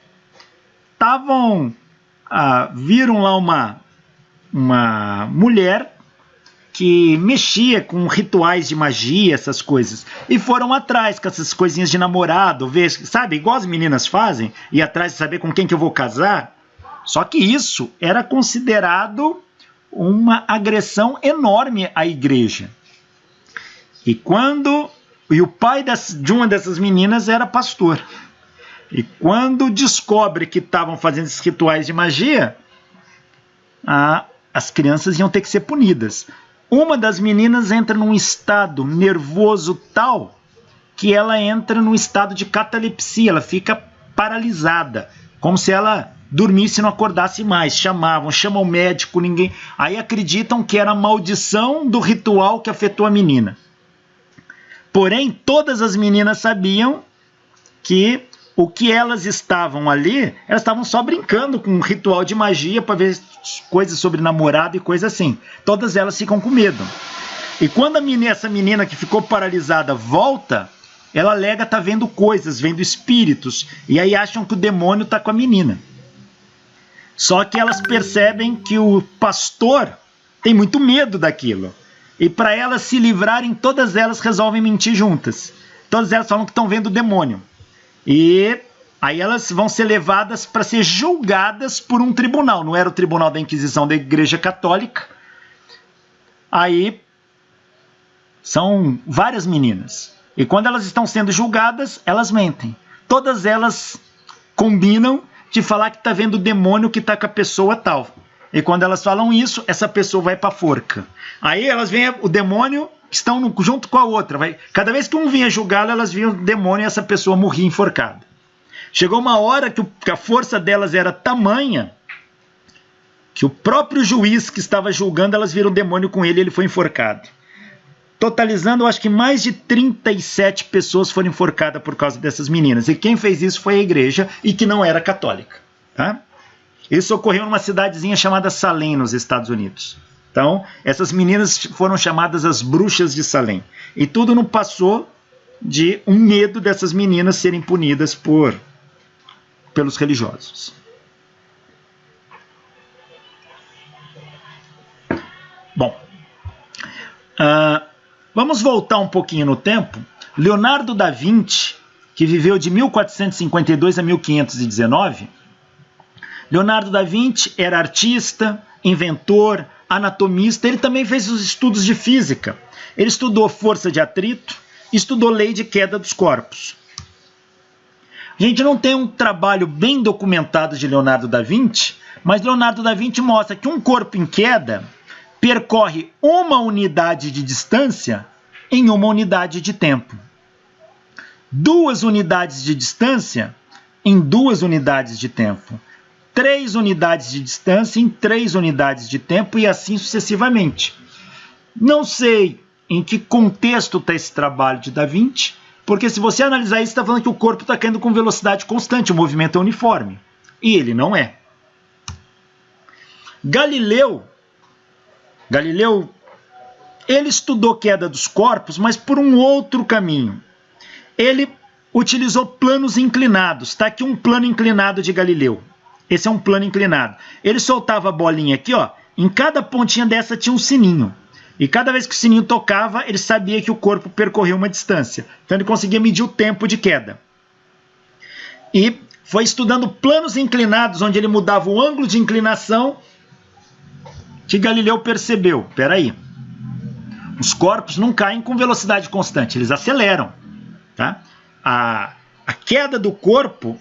viram lá uma mulher que mexia com rituais de magia, essas coisas, e foram atrás com essas coisinhas de namorado, sabe, igual as meninas fazem, ir atrás de saber com quem que eu vou casar. Só que isso era considerado uma agressão enorme à igreja. E o pai de uma dessas meninas era pastor. E quando descobre que estavam fazendo esses rituais de magia, as crianças iam ter que ser punidas. Uma das meninas entra num estado nervoso tal que ela entra num estado de catalepsia, ela fica paralisada, como se ela dormisse e não acordasse mais. Chamam o médico, ninguém. Aí acreditam que era a maldição do ritual que afetou a menina. Porém, todas as meninas sabiam que o que elas estavam ali, elas estavam só brincando com um ritual de magia para ver coisas sobre namorado e coisa assim. Todas elas ficam com medo. E quando essa menina que ficou paralisada volta, ela alega estar vendo coisas, vendo espíritos. E aí acham que o demônio está com a menina. Só que elas percebem que o pastor tem muito medo daquilo. E para elas se livrarem, todas elas resolvem mentir juntas. Todas elas falam que estão vendo o demônio. E aí elas vão ser levadas para ser julgadas por um tribunal. Não era o tribunal da Inquisição da Igreja Católica. Aí são várias meninas. E quando elas estão sendo julgadas, elas mentem. Todas elas combinam de falar que está vendo o demônio que está com a pessoa tal. E quando elas falam isso, essa pessoa vai para a forca. Aí elas veem o demônio, estão junto com a outra. Cada vez que um vinha julgá-la, elas viam o demônio e essa pessoa morria enforcada. Chegou uma hora que a força delas era tamanha que o próprio juiz que estava julgando, elas viram o demônio com ele e ele foi enforcado. Totalizando, eu acho que mais de 37 pessoas foram enforcadas por causa dessas meninas. E quem fez isso foi a igreja e que não era católica. Tá? Isso ocorreu numa cidadezinha chamada Salem, nos Estados Unidos. Então, essas meninas foram chamadas as bruxas de Salem. E tudo não passou de um medo dessas meninas serem punidas pelos religiosos. Bom, vamos voltar um pouquinho no tempo. Leonardo da Vinci, que viveu de 1452 a 1519, Leonardo da Vinci era artista, inventor, anatomista. Ele também fez os estudos de física. Ele estudou força de atrito, estudou lei de queda dos corpos. A gente não tem um trabalho bem documentado de Leonardo da Vinci, mas Leonardo da Vinci mostra que um corpo em queda percorre uma unidade de distância em uma unidade de tempo. 2 unidades de distância em 2 unidades de tempo. 3 unidades de distância em 3 unidades de tempo e assim sucessivamente. Não sei em que contexto está esse trabalho de Da Vinci, porque se você analisar isso, está falando que o corpo está caindo com velocidade constante, o movimento é uniforme. E ele não é. Galileu, ele estudou queda dos corpos, mas por um outro caminho. Ele utilizou planos inclinados. Está aqui um plano inclinado de Galileu. Esse é um plano inclinado. Ele soltava a bolinha aqui, ó. Em cada pontinha dessa tinha um sininho. E cada vez que o sininho tocava, ele sabia que o corpo percorreu uma distância. Então ele conseguia medir o tempo de queda. E foi estudando planos inclinados, onde ele mudava o ângulo de inclinação, que Galileu percebeu. Espera aí. Os corpos não caem com velocidade constante, eles aceleram. Tá? A queda do corpo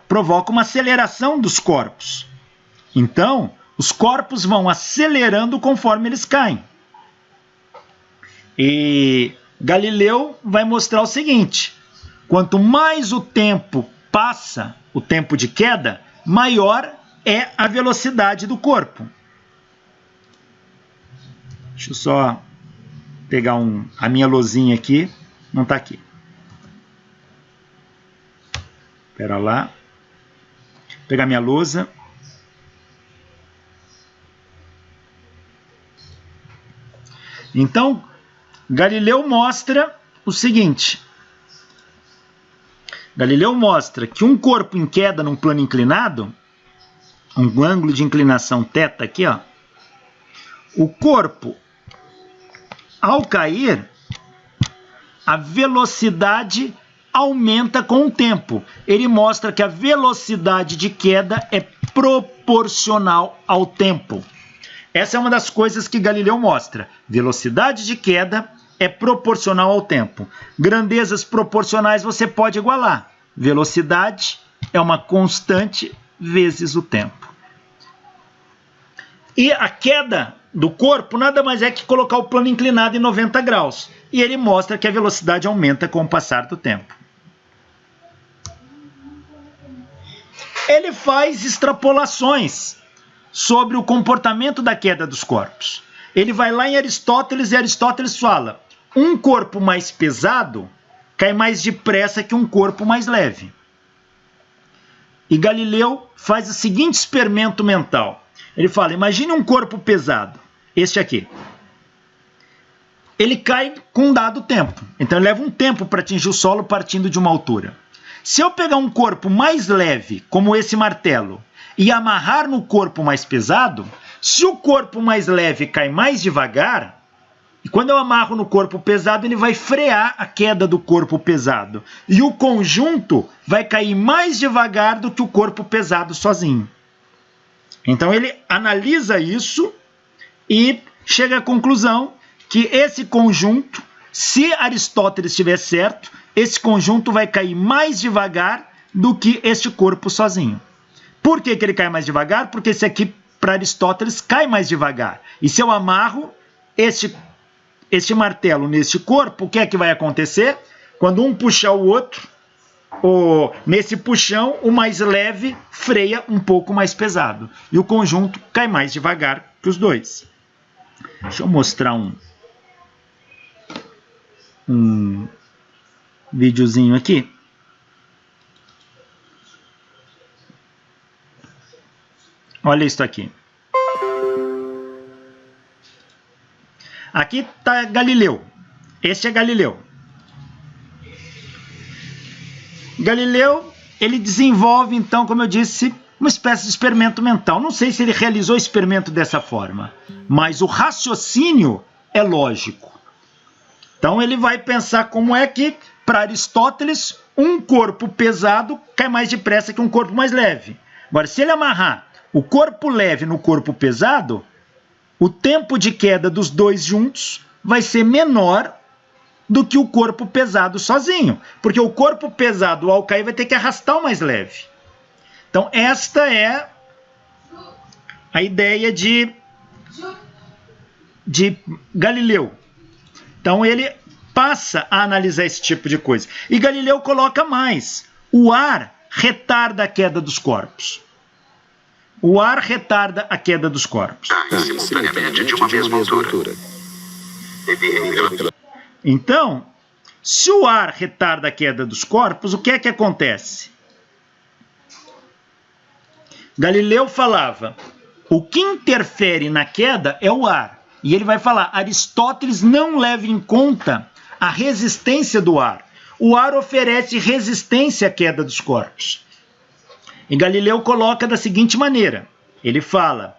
provoca uma aceleração dos corpos. Então, os corpos vão acelerando conforme eles caem. E Galileu vai mostrar o seguinte: quanto mais o tempo passa, o tempo de queda, maior é a velocidade do corpo. Deixa eu só pegar a minha lousinha aqui. Não está aqui. Espera lá. Vou pegar minha lousa. Então, Galileu mostra o seguinte. Galileu mostra que um corpo em queda num plano inclinado, um ângulo de inclinação θ aqui, ó, o corpo, ao cair, a velocidade aumenta com o tempo. Ele mostra que a velocidade de queda é proporcional ao tempo. Essa é uma das coisas que Galileu mostra. Velocidade de queda é proporcional ao tempo. Grandezas proporcionais você pode igualar. Velocidade é uma constante vezes o tempo. E a queda do corpo nada mais é que colocar o plano inclinado em 90 graus. E ele mostra que a velocidade aumenta com o passar do tempo. Ele faz extrapolações sobre o comportamento da queda dos corpos. Ele vai lá em Aristóteles e Aristóteles fala: um corpo mais pesado cai mais depressa que um corpo mais leve. E Galileu faz o seguinte experimento mental. Ele fala: imagine um corpo pesado, este aqui. Ele cai com um dado tempo. Então ele leva um tempo para atingir o solo partindo de uma altura. Se eu pegar um corpo mais leve, como esse martelo, e amarrar no corpo mais pesado, se o corpo mais leve cai mais devagar, e quando eu amarro no corpo pesado, ele vai frear a queda do corpo pesado. E o conjunto vai cair mais devagar do que o corpo pesado sozinho. Então ele analisa isso e chega à conclusão que esse conjunto, se Aristóteles estiver certo, esse conjunto vai cair mais devagar do que este corpo sozinho. Por que ele cai mais devagar? Porque esse aqui, para Aristóteles, cai mais devagar. E se eu amarro este martelo neste corpo, o que é que vai acontecer? Quando um puxar o outro, nesse puxão, o mais leve freia um pouco mais pesado. E o conjunto cai mais devagar que os dois. Deixa eu mostrar um videozinho aqui. Olha isso aqui. Aqui está Galileu. Este é Galileu. Galileu, ele desenvolve, então, como eu disse, uma espécie de experimento mental. Não sei se ele realizou o experimento dessa forma, mas o raciocínio é lógico. Então ele vai pensar como é que, para Aristóteles, um corpo pesado cai mais depressa que um corpo mais leve. Agora, se ele amarrar o corpo leve no corpo pesado, o tempo de queda dos dois juntos vai ser menor do que o corpo pesado sozinho. Porque o corpo pesado, ao cair, vai ter que arrastar o mais leve. Então, esta é a ideia de Galileu. Então, ele passa a analisar esse tipo de coisa. E Galileu coloca mais. O ar retarda a queda dos corpos. O ar retarda a queda dos corpos. Simultaneamente de uma mesma altura. Então, se o ar retarda a queda dos corpos, o que é que acontece? Galileu falava: o que interfere na queda é o ar. E ele vai falar: Aristóteles não leva em conta a resistência do ar. O ar oferece resistência à queda dos corpos. E Galileu coloca da seguinte maneira. Ele fala: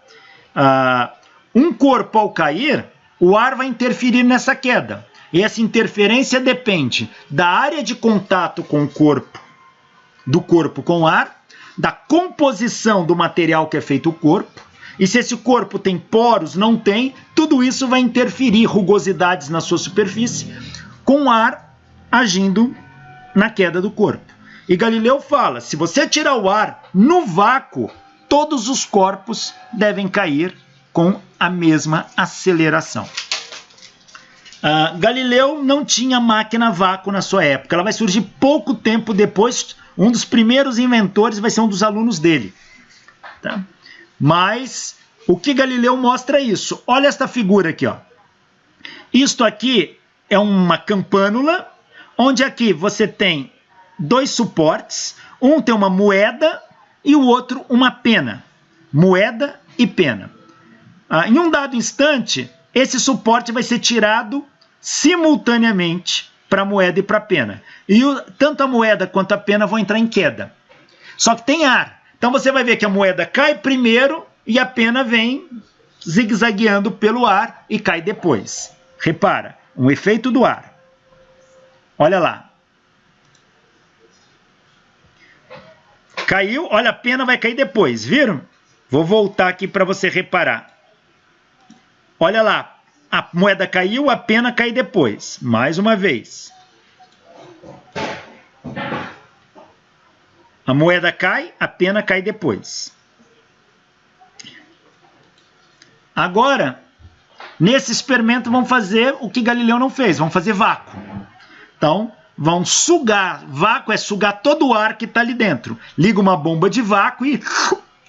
um corpo ao cair, o ar vai interferir nessa queda. E essa interferência depende da área de contato com o corpo, do corpo com o ar, da composição do material que é feito o corpo. E se esse corpo tem poros, não tem, tudo isso vai interferir, rugosidades na sua superfície, com o ar agindo na queda do corpo. E Galileu fala, se você tirar o ar no vácuo, todos os corpos devem cair com a mesma aceleração. Galileu não tinha máquina a vácuo na sua época. Ela vai surgir pouco tempo depois. Um dos primeiros inventores vai ser um dos alunos dele. Tá? Mas o que Galileu mostra é isso. Olha esta figura aqui. Ó. Isto aqui é uma campânula, onde aqui você tem dois suportes. Um tem uma moeda e o outro uma pena. Moeda e pena. Em um dado instante, esse suporte vai ser tirado simultaneamente para a moeda e para a pena. E tanto a moeda quanto a pena vão entrar em queda. Só que tem ar. Então você vai ver que a moeda cai primeiro e a pena vem zigue-zagueando pelo ar e cai depois. Repara, um efeito do ar. Olha lá. Caiu, olha, a pena vai cair depois, viram? Vou voltar aqui para você reparar. Olha lá, a moeda caiu, a pena cai depois. Mais uma vez. A moeda cai, a pena cai depois. Agora, nesse experimento, vão fazer o que Galileu não fez. Vão fazer vácuo. Então, vão sugar. Vácuo é sugar todo o ar que está ali dentro. Liga uma bomba de vácuo e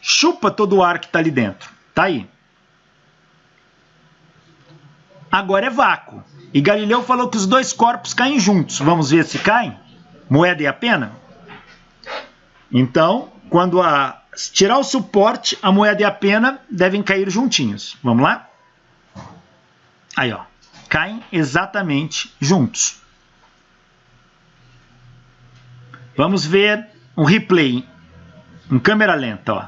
chupa todo o ar que está ali dentro. Tá aí. Agora é vácuo. E Galileu falou que os dois corpos caem juntos. Vamos ver se caem? Moeda e a pena? Então, quando tirar o suporte, a moeda e a pena devem cair juntinhos. Vamos lá? Aí, ó. Caem exatamente juntos. Vamos ver um replay em câmera lenta, ó.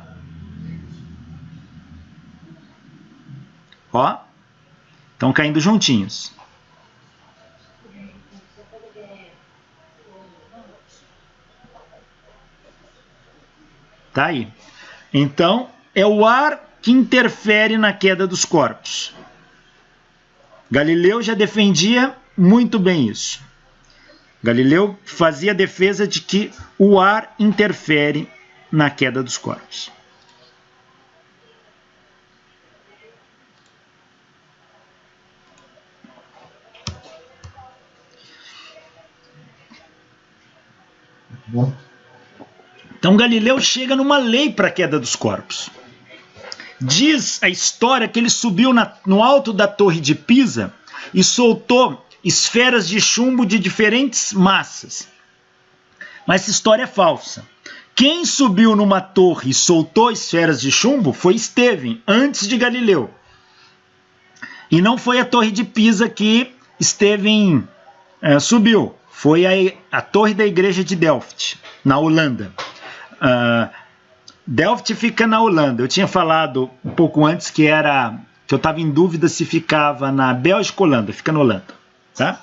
Ó. Estão caindo juntinhos. Tá aí. Então, é o ar que interfere na queda dos corpos. Galileu já defendia muito bem isso. Galileu fazia a defesa de que o ar interfere na queda dos corpos. Então Galileu chega numa lei para a queda dos corpos. Diz a história que ele subiu no alto da Torre de Pisa e soltou esferas de chumbo de diferentes massas. Mas essa história é falsa. Quem subiu numa torre e soltou esferas de chumbo foi Estevão, antes de Galileu. E não foi a Torre de Pisa que Estevão subiu. Foi a torre da igreja de Delft, na Holanda. Delft fica na Holanda. Eu tinha falado um pouco antes que eu estava em dúvida se ficava na Bélgica ou Holanda. Fica na Holanda. Tá?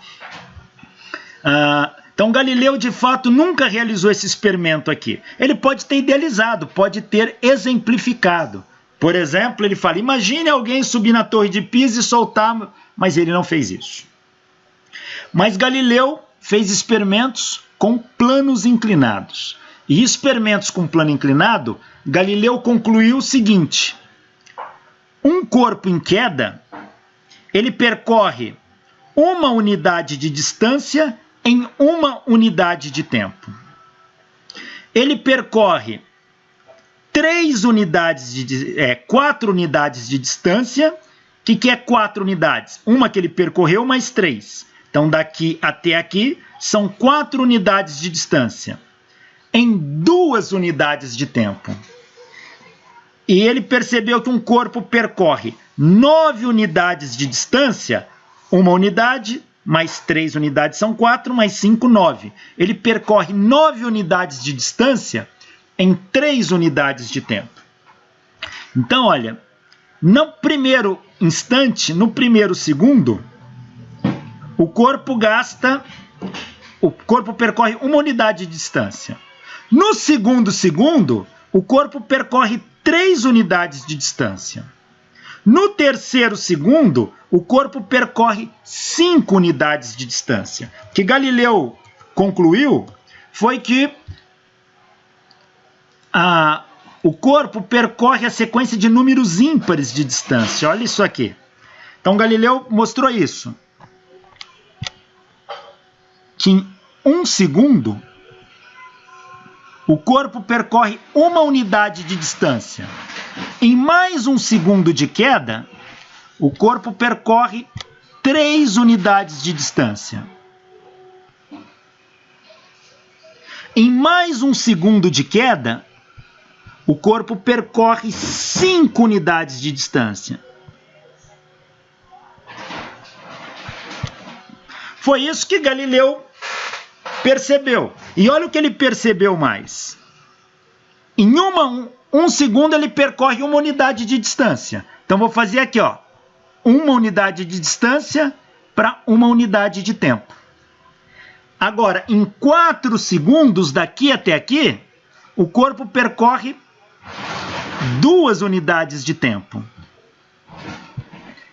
Então Galileu de fato nunca realizou esse experimento aqui. Ele pode ter idealizado, pode ter exemplificado. Por exemplo, ele fala, imagine alguém subir na Torre de Pisa e soltar, mas ele não fez isso. Mas Galileu fez experimentos com planos inclinados. E experimentos com plano inclinado, Galileu concluiu o seguinte: um corpo em queda, ele percorre uma unidade de distância em uma unidade de tempo. Ele percorre 4 unidades de distância. O que é 4 unidades? Uma que ele percorreu mais 3. Então, daqui até aqui, são 4 unidades de distância, em 2 unidades de tempo. E ele percebeu que um corpo percorre 9 unidades de distância, uma unidade, mais 3 unidades são 4, mais 5, 9. Ele percorre 9 unidades de distância em 3 unidades de tempo. Então, olha, no primeiro instante, no primeiro segundo, o corpo percorre uma unidade de distância. No segundo segundo, o corpo percorre 3 unidades de distância. No terceiro segundo, o corpo percorre 5 unidades de distância. O que Galileu concluiu foi que o corpo percorre a sequência de números ímpares de distância. Olha isso aqui. Então, Galileu mostrou isso. Que em 1 segundo, o corpo percorre uma unidade de distância. Em mais 1 segundo de queda, o corpo percorre 3 unidades de distância. Em mais 1 segundo de queda, o corpo percorre 5 unidades de distância. Foi isso que Galileu percebeu. E olha o que ele percebeu mais. Em 1 segundo ele percorre uma unidade de distância. Então vou fazer aqui, ó, uma unidade de distância para uma unidade de tempo. Agora, em 4 segundos daqui até aqui, o corpo percorre 2 unidades de tempo.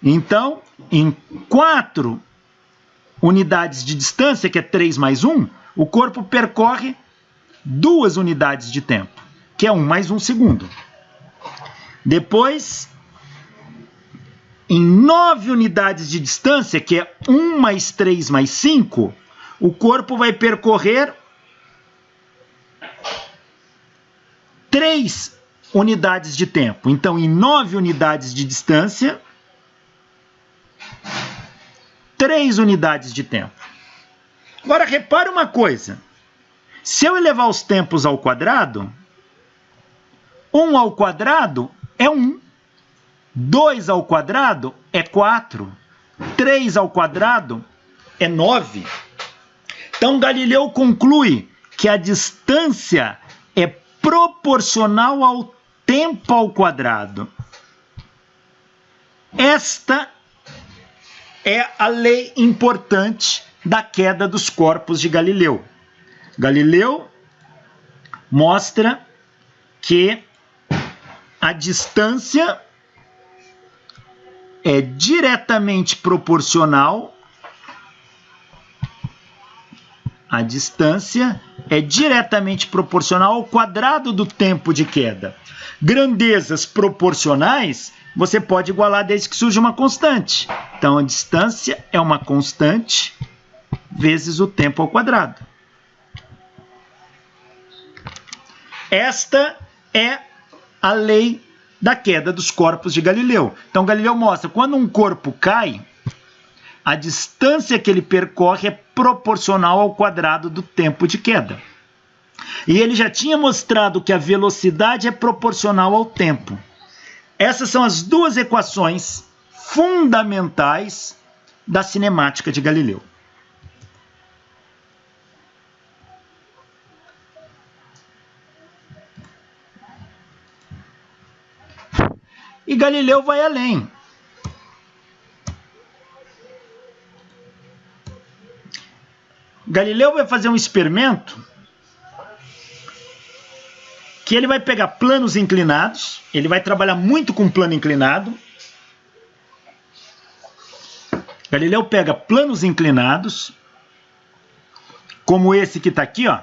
Então, em 4 unidades de distância, que é 3 mais 1, o corpo percorre 2 unidades de tempo, que é 1 mais 1 segundo. Depois, em 9 unidades de distância, que é 1 mais 3 mais 5, o corpo vai percorrer 3 unidades de tempo. Então, em 9 unidades de distância, 3 unidades de tempo. Agora, repare uma coisa. Se eu elevar os tempos ao quadrado, 1 ao quadrado é 1. 2 ao quadrado é 4. 3 ao quadrado é 9. Então, Galileu conclui que a distância é proporcional ao tempo ao quadrado. Esta é a lei importante da queda dos corpos de Galileu. Galileu mostra que a distância é diretamente proporcional. A distância é diretamente proporcional ao quadrado do tempo de queda. Grandezas proporcionais você pode igualar desde que surja uma constante. Então, a distância é uma constante vezes o tempo ao quadrado. Esta é a lei da queda dos corpos de Galileu. Então, Galileu mostra que quando um corpo cai, a distância que ele percorre é proporcional ao quadrado do tempo de queda. E ele já tinha mostrado que a velocidade é proporcional ao tempo. Essas são as duas equações fundamentais da cinemática de Galileu. E Galileu vai além. Galileu vai fazer um experimento que ele vai pegar planos inclinados, ele vai trabalhar muito com plano inclinado. Galileu pega planos inclinados, como esse que está aqui, ó.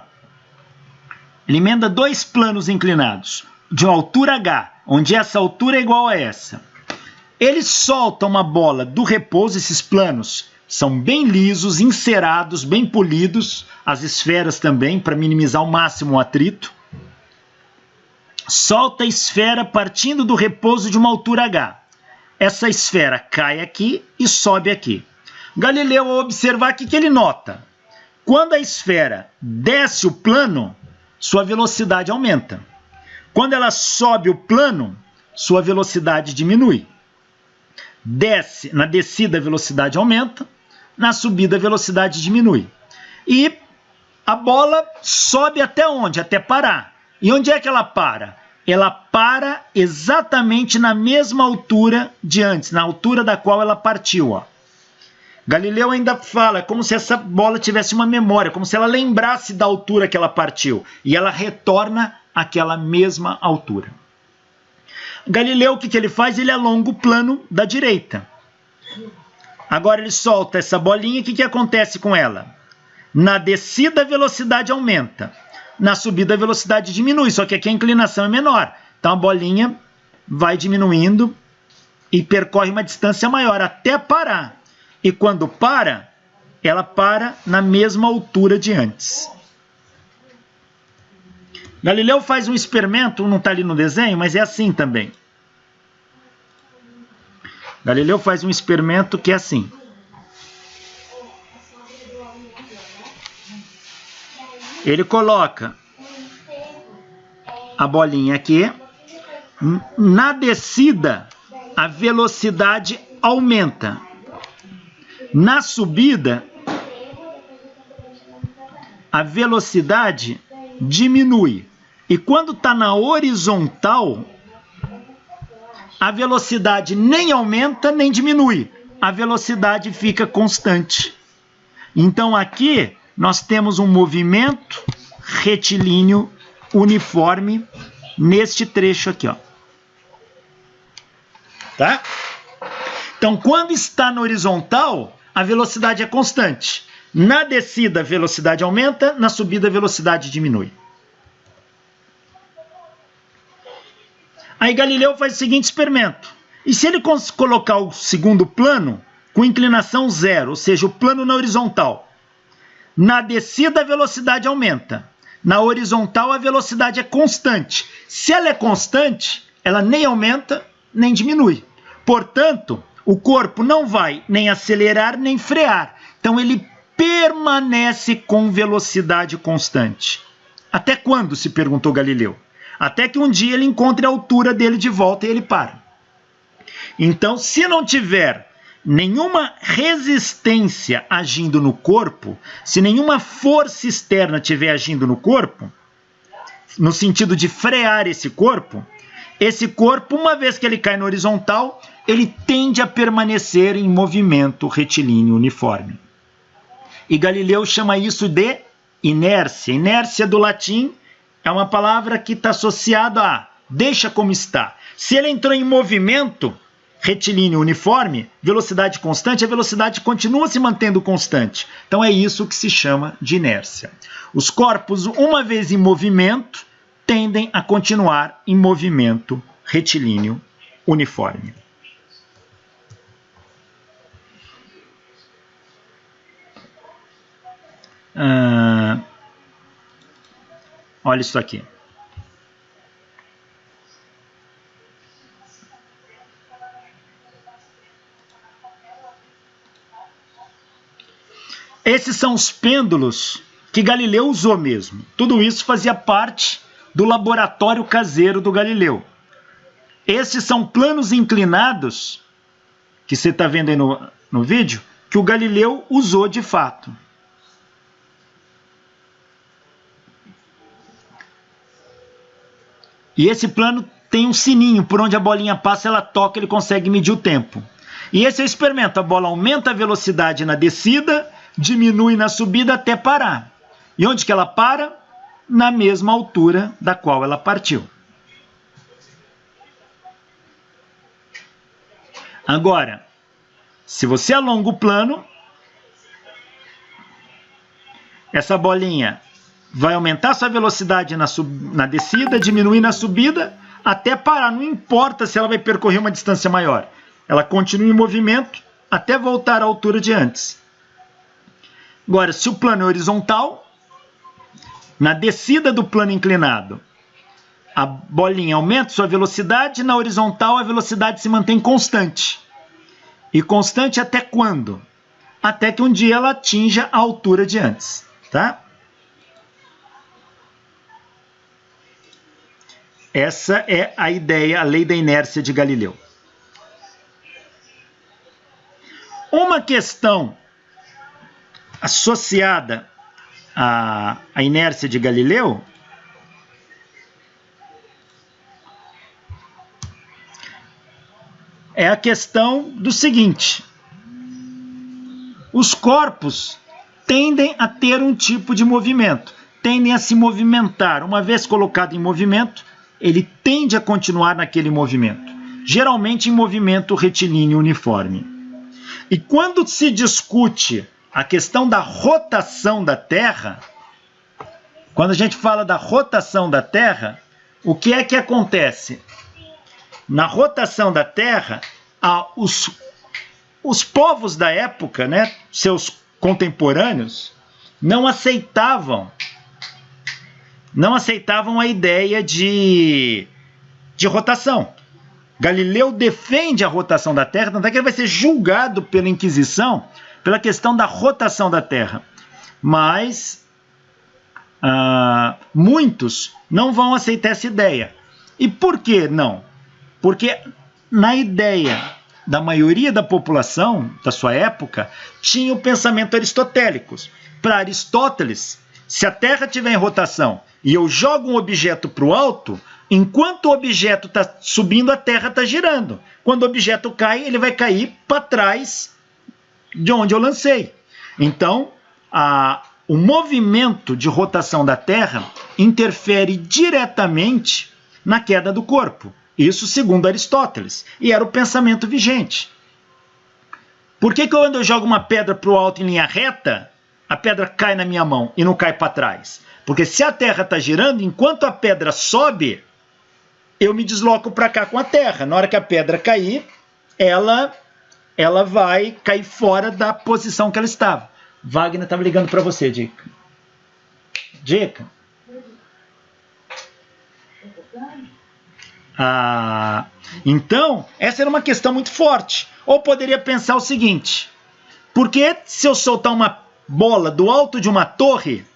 Ele emenda 2 planos inclinados, de uma altura h, onde essa altura é igual a essa. Ele solta uma bola do repouso, esses planos são bem lisos, encerados, bem polidos, as esferas também, para minimizar ao máximo o atrito. Solta a esfera partindo do repouso de uma altura h. Essa esfera cai aqui e sobe aqui. Galileu, ao observar, o que ele nota? Quando a esfera desce o plano, sua velocidade aumenta. Quando ela sobe o plano, sua velocidade diminui. Na descida a velocidade aumenta, na subida a velocidade diminui. E a bola sobe até onde? Até parar. E onde é que ela para? Ela para exatamente na mesma altura de antes, na altura da qual ela partiu. Ó. Galileu ainda fala como se essa bola tivesse uma memória, como se ela lembrasse da altura que ela partiu. E ela retorna àquela mesma altura. Galileu, o que ele faz? Ele alonga o plano da direita. Agora ele solta essa bolinha, o que acontece com ela? Na descida a velocidade aumenta. na subida a velocidade diminui, só que aqui a inclinação é menor. Então a bolinha vai diminuindo e percorre uma distância maior até parar. E quando para, ela para na mesma altura de antes. Galileu faz um experimento, não está ali no desenho, mas é assim também. Galileu faz um experimento que é assim. Ele coloca a bolinha aqui. Na descida, a velocidade aumenta. Na subida, a velocidade diminui. E quando está na horizontal, a velocidade nem aumenta nem diminui. A velocidade fica constante. Então aqui nós temos um movimento retilíneo uniforme neste trecho aqui, ó. Tá? Então, quando está na horizontal, a velocidade é constante. Na descida, a velocidade aumenta, na subida, a velocidade diminui. Aí Galileu faz o seguinte experimento. E se ele colocar o segundo plano com inclinação zero, ou seja, o plano na horizontal, na descida a velocidade aumenta, na horizontal a velocidade é constante. Se ela é constante, ela nem aumenta nem diminui. Portanto, o corpo não vai nem acelerar nem frear. Então ele permanece com velocidade constante. Até quando? Se perguntou Galileu. Até que um dia ele encontre a altura dele de volta e ele para. Então, se não tiver nenhuma resistência agindo no corpo, se nenhuma força externa estiver agindo no corpo, no sentido de frear esse corpo, uma vez que ele cai no horizontal, ele tende a permanecer em movimento retilíneo uniforme. E Galileu chama isso de inércia. Inércia do latim é uma palavra que está associada a deixa como está. Se ele entrou em movimento retilíneo uniforme, velocidade constante, a velocidade continua se mantendo constante. Então é isso que se chama de inércia. Os corpos, uma vez em movimento, tendem a continuar em movimento retilíneo uniforme. Olha isso aqui. Esses são os pêndulos que Galileu usou mesmo. Tudo isso fazia parte do laboratório caseiro do Galileu. Esses são planos inclinados, que você está vendo aí no vídeo, que o Galileu usou de fato. E esse plano tem um sininho, por onde a bolinha passa, ela toca, ele consegue medir o tempo. E esse é o experimento, a bola aumenta a velocidade na descida, diminui na subida até parar. E onde que ela para? Na mesma altura da qual ela partiu. Agora, se você alonga o plano, essa bolinha vai aumentar sua velocidade na descida, diminuir na subida, até parar. Não importa se ela vai percorrer uma distância maior. Ela continua em movimento até voltar à altura de antes. Agora, se o plano é horizontal, na descida do plano inclinado, a bolinha aumenta sua velocidade, na horizontal a velocidade se mantém constante. E constante até quando? Até que um dia ela atinja a altura de antes, tá? Essa é a ideia, a lei da inércia de Galileu. Uma questão associada à inércia de Galileu é a questão do seguinte: os corpos tendem a ter um tipo de movimento, tendem a se movimentar. Uma vez colocado em movimento, ele tende a continuar naquele movimento, geralmente em movimento retilíneo uniforme. E quando se discute a questão da rotação da Terra, quando a gente fala da rotação da Terra, o que é que acontece? Na rotação da Terra, os povos da época, né, seus contemporâneos, não aceitavam a ideia de rotação. Galileu defende a rotação da Terra, tanto é que ele vai ser julgado pela Inquisição pela questão da rotação da Terra. Mas muitos não vão aceitar essa ideia. E por que não? Porque na ideia da maioria da população da sua época, tinha o pensamento aristotélico. Para Aristóteles, se a Terra estiver em rotação e eu jogo um objeto para o alto, enquanto o objeto está subindo, a Terra está girando. Quando o objeto cai, ele vai cair para trás de onde eu lancei. Então, o movimento de rotação da Terra interfere diretamente na queda do corpo. Isso segundo Aristóteles. E era o pensamento vigente. Por que quando eu jogo uma pedra para o alto em linha reta, a pedra cai na minha mão e não cai para trás? Porque se a Terra está girando, enquanto a pedra sobe, eu me desloco para cá com a Terra. Na hora que a pedra cair, ela vai cair fora da posição que ela estava. Wagner estava ligando para você, Dica. Dica? Então, essa era uma questão muito forte. Ou poderia pensar o seguinte: por que se eu soltar uma bola do alto de uma torre,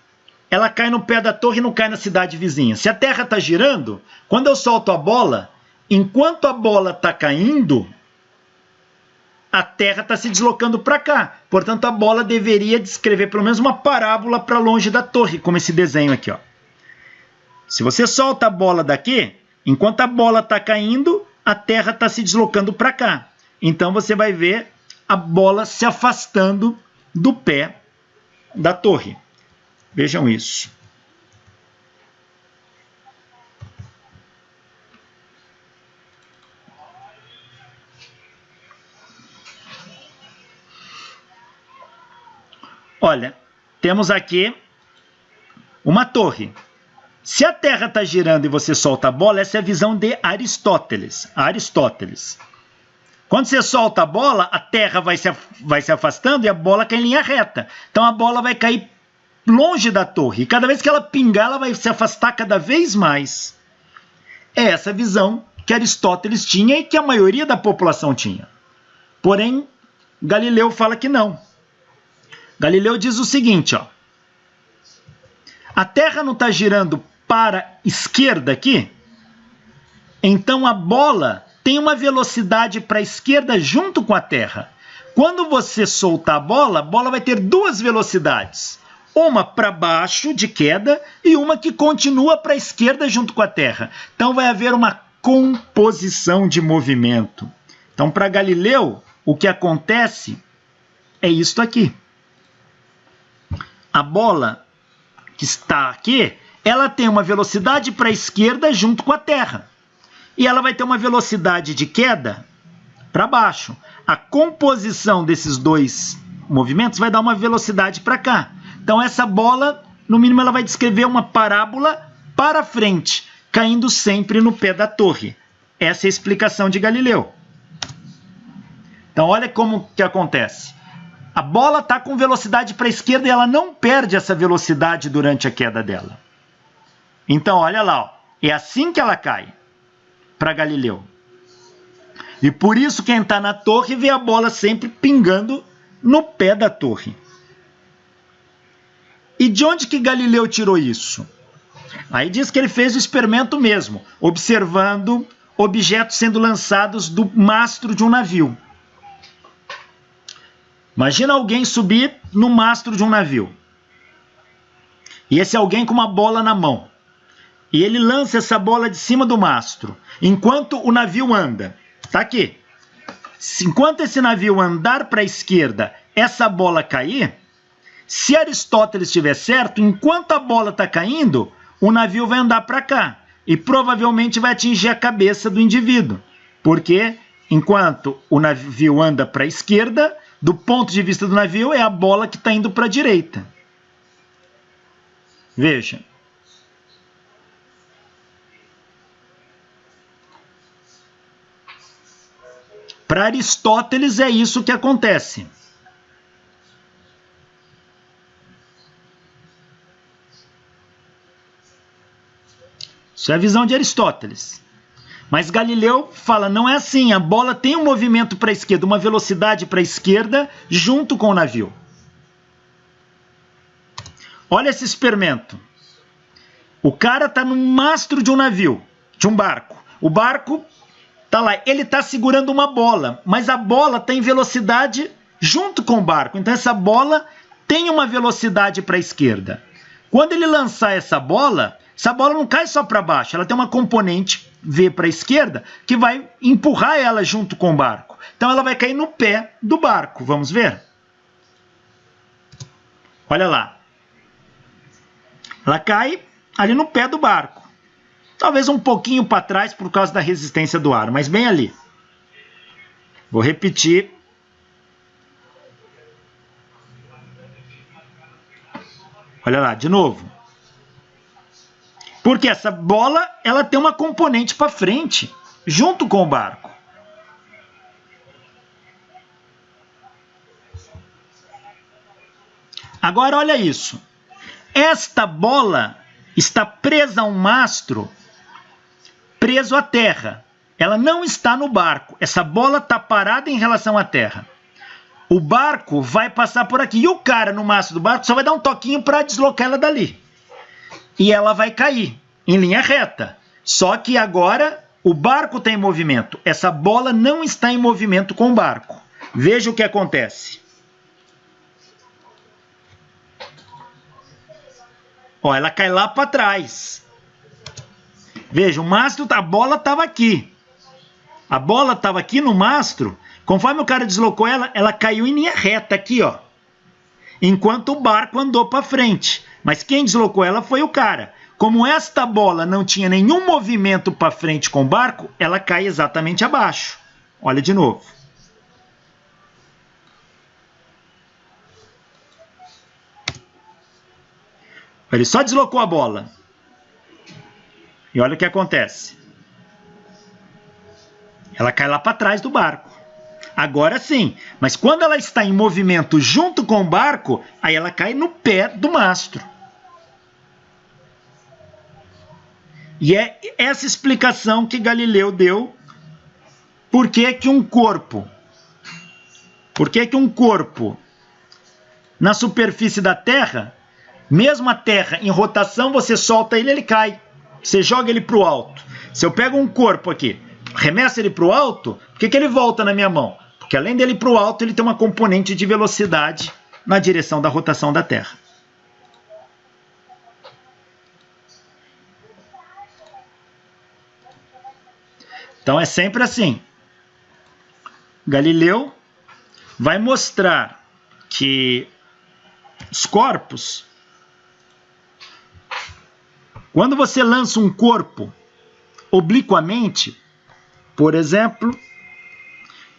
ela cai no pé da torre e não cai na cidade vizinha? Se a Terra está girando, quando eu solto a bola, enquanto a bola está caindo, a Terra está se deslocando para cá. Portanto, a bola deveria descrever pelo menos uma parábola para longe da torre, como esse desenho aqui, ó. Se você solta a bola daqui, enquanto a bola está caindo, a Terra está se deslocando para cá. Então você vai ver a bola se afastando do pé da torre. Vejam isso. Olha, temos aqui uma torre. Se a Terra está girando e você solta a bola, essa é a visão de Aristóteles. Quando você solta a bola, a Terra vai se afastando e a bola cai em linha reta. Então a bola vai cair longe da torre. E cada vez que ela pingar, ela vai se afastar cada vez mais. É essa visão que Aristóteles tinha e que a maioria da população tinha. Porém, Galileu fala que não. Galileu diz o seguinte, ó. A Terra não está girando para a esquerda aqui? Então a bola tem uma velocidade para a esquerda junto com a Terra. Quando você soltar a bola vai ter duas velocidades. Uma para baixo de queda e uma que continua para a esquerda junto com a Terra. Então vai haver uma composição de movimento. Então para Galileu, o que acontece é isto aqui. A bola que está aqui, ela tem uma velocidade para a esquerda junto com a Terra. E ela vai ter uma velocidade de queda para baixo. A composição desses dois movimentos vai dar uma velocidade para cá. Então essa bola, no mínimo, ela vai descrever uma parábola para frente, caindo sempre no pé da torre. Essa é a explicação de Galileu. Então olha como que acontece. A bola está com velocidade para a esquerda e ela não perde essa velocidade durante a queda dela. Então, olha lá, ó, é assim que ela cai para Galileu. E por isso quem está na torre vê a bola sempre pingando no pé da torre. E de onde que Galileu tirou isso? Aí diz que ele fez o experimento mesmo, observando objetos sendo lançados do mastro de um navio. Imagina alguém subir no mastro de um navio. E esse alguém com uma bola na mão. E ele lança essa bola de cima do mastro, enquanto o navio anda. Está aqui. Enquanto esse navio andar para a esquerda, essa bola cair, se Aristóteles estiver certo, enquanto a bola está caindo, o navio vai andar para cá. E provavelmente vai atingir a cabeça do indivíduo. Porque enquanto o navio anda para a esquerda, do ponto de vista do navio, é a bola que está indo para a direita. Veja, Para Aristóteles é isso que acontece. Isso é a visão de Aristóteles. Mas Galileu fala, não é assim, a bola tem um movimento para a esquerda, uma velocidade para a esquerda junto com o navio. Olha esse experimento. O cara está no mastro de um navio, de um barco. O barco está lá, ele está segurando uma bola, mas a bola tem velocidade junto com o barco. Então essa bola tem uma velocidade para a esquerda. Quando ele lançar essa bola não cai só para baixo, ela tem uma componente V para a esquerda que vai empurrar ela junto com o barco. Então ela vai cair no pé do barco, vamos ver? Olha lá. Ela cai ali no pé do barco. Talvez um pouquinho para trás por causa da resistência do ar, mas bem ali. Vou repetir. Olha lá, de novo. Porque essa bola, ela tem uma componente para frente, junto com o barco. Agora olha isso. Esta bola está presa a um mastro, preso à terra. Ela não está no barco. Essa bola está parada em relação à terra. O barco vai passar por aqui. E o cara no mastro do barco só vai dar um toquinho para deslocar ela dali. E ela vai cair em linha reta. Só que agora o barco está em movimento. Essa bola não está em movimento com o barco. Veja o que acontece. Ó, ela cai lá para trás. Veja, o mastro, a bola estava aqui. A bola estava aqui no mastro. Conforme o cara deslocou ela, ela caiu em linha reta aqui, ó. Enquanto o barco andou para frente. Mas quem deslocou ela foi o cara. Como esta bola não tinha nenhum movimento para frente com o barco, ela cai exatamente abaixo. Olha de novo. Ele só deslocou a bola. E olha o que acontece. Ela cai lá para trás do barco. Agora sim. Mas quando ela está em movimento junto com o barco, aí ela cai no pé do mastro. E é essa explicação que Galileu deu. Por que que um corpo na superfície da Terra, mesmo a Terra em rotação, você solta ele, ele cai. Você joga ele para o alto. Se eu pego um corpo aqui, arremesso ele para o alto, por que que ele volta na minha mão? Porque além dele ir para o alto, ele tem uma componente de velocidade na direção da rotação da Terra. Então é sempre assim. Galileu vai mostrar que os corpos, quando você lança um corpo obliquamente, por exemplo,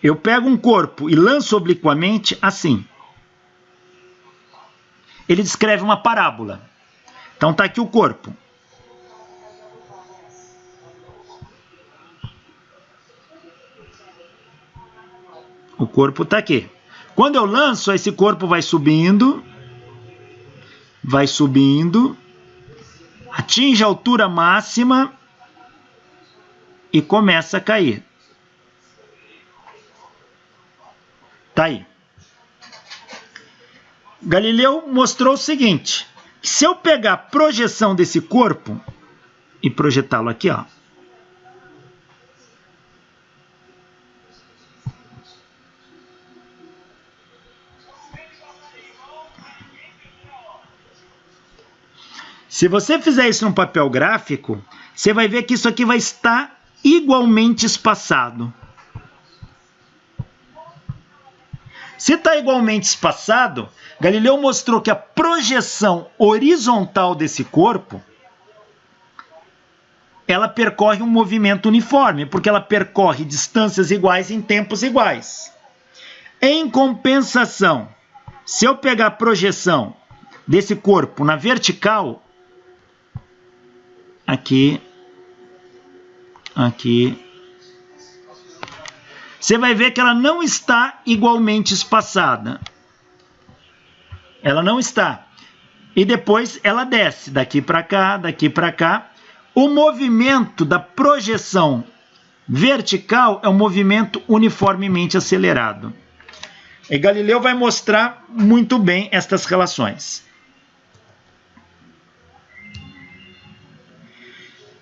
eu pego um corpo e lanço obliquamente assim. Ele descreve uma parábola. Então está aqui o corpo. O corpo está aqui. Quando eu lanço, esse corpo vai subindo, atinge a altura máxima e começa a cair. Tá aí. Galileu mostrou o seguinte, que se eu pegar a projeção desse corpo e projetá-lo aqui, ó, se você fizer isso num papel gráfico, você vai ver que isso aqui vai estar igualmente espaçado. Se está igualmente espaçado, Galileu mostrou que a projeção horizontal desse corpo, ela percorre um movimento uniforme, porque ela percorre distâncias iguais em tempos iguais. Em compensação, se eu pegar a projeção desse corpo na vertical, aqui, você vai ver que ela não está igualmente espaçada. Ela não está. E depois ela desce daqui para cá, daqui para cá. O movimento da projeção vertical é um movimento uniformemente acelerado. E Galileu vai mostrar muito bem estas relações.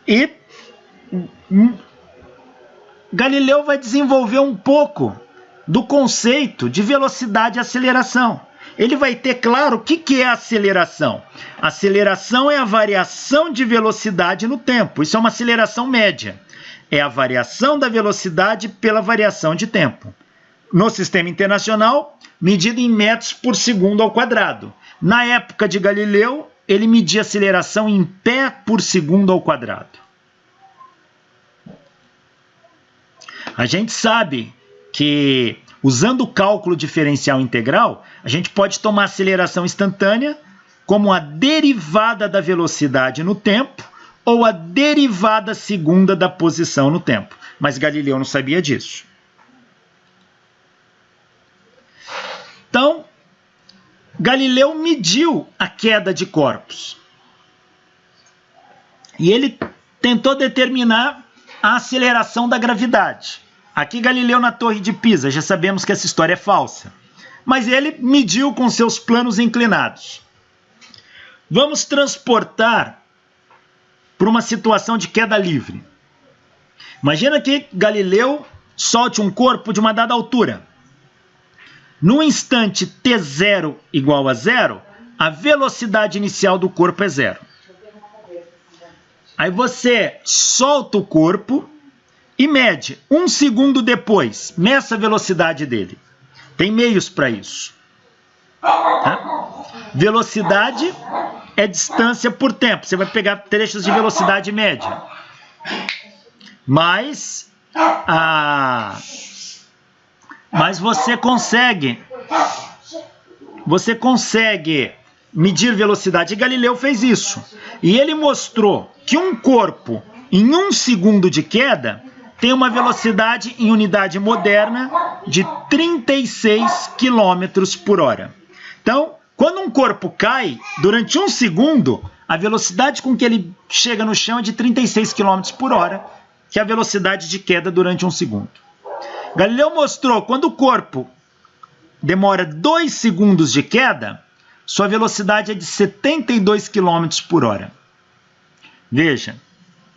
E Galileu vai desenvolver um pouco do conceito de velocidade e aceleração. Ele vai ter claro o que é aceleração. Aceleração é a variação de velocidade no tempo. Isso é uma aceleração média. É a variação da velocidade pela variação de tempo. No sistema internacional, medido em metros por segundo ao quadrado. Na época de Galileu, ele media aceleração em pé por segundo ao quadrado. A gente sabe que, usando o cálculo diferencial integral, a gente pode tomar aceleração instantânea como a derivada da velocidade no tempo ou a derivada segunda da posição no tempo. Mas Galileu não sabia disso. Então, Galileu mediu a queda de corpos. E ele tentou determinar a aceleração da gravidade. Aqui Galileu na Torre de Pisa, já sabemos que essa história é falsa. Mas ele mediu com seus planos inclinados. Vamos transportar para uma situação de queda livre. Imagina que Galileu solte um corpo de uma dada altura. No instante t0 igual a 0, a velocidade inicial do corpo é 0. Aí você solta o corpo e mede 1 segundo depois. Meça a velocidade dele. Tem meios para isso. Tá? Velocidade é distância por tempo. Você vai pegar trechos de velocidade média. Mas você consegue medir velocidade. E Galileu fez isso. E ele mostrou que um corpo em 1 segundo de queda tem uma velocidade em unidade moderna de 36 km por hora. Então, quando um corpo cai, durante 1 segundo, a velocidade com que ele chega no chão é de 36 km por hora, que é a velocidade de queda durante 1 segundo. Galileu mostrou que quando o corpo demora 2 segundos de queda, sua velocidade é de 72 km por hora. Veja,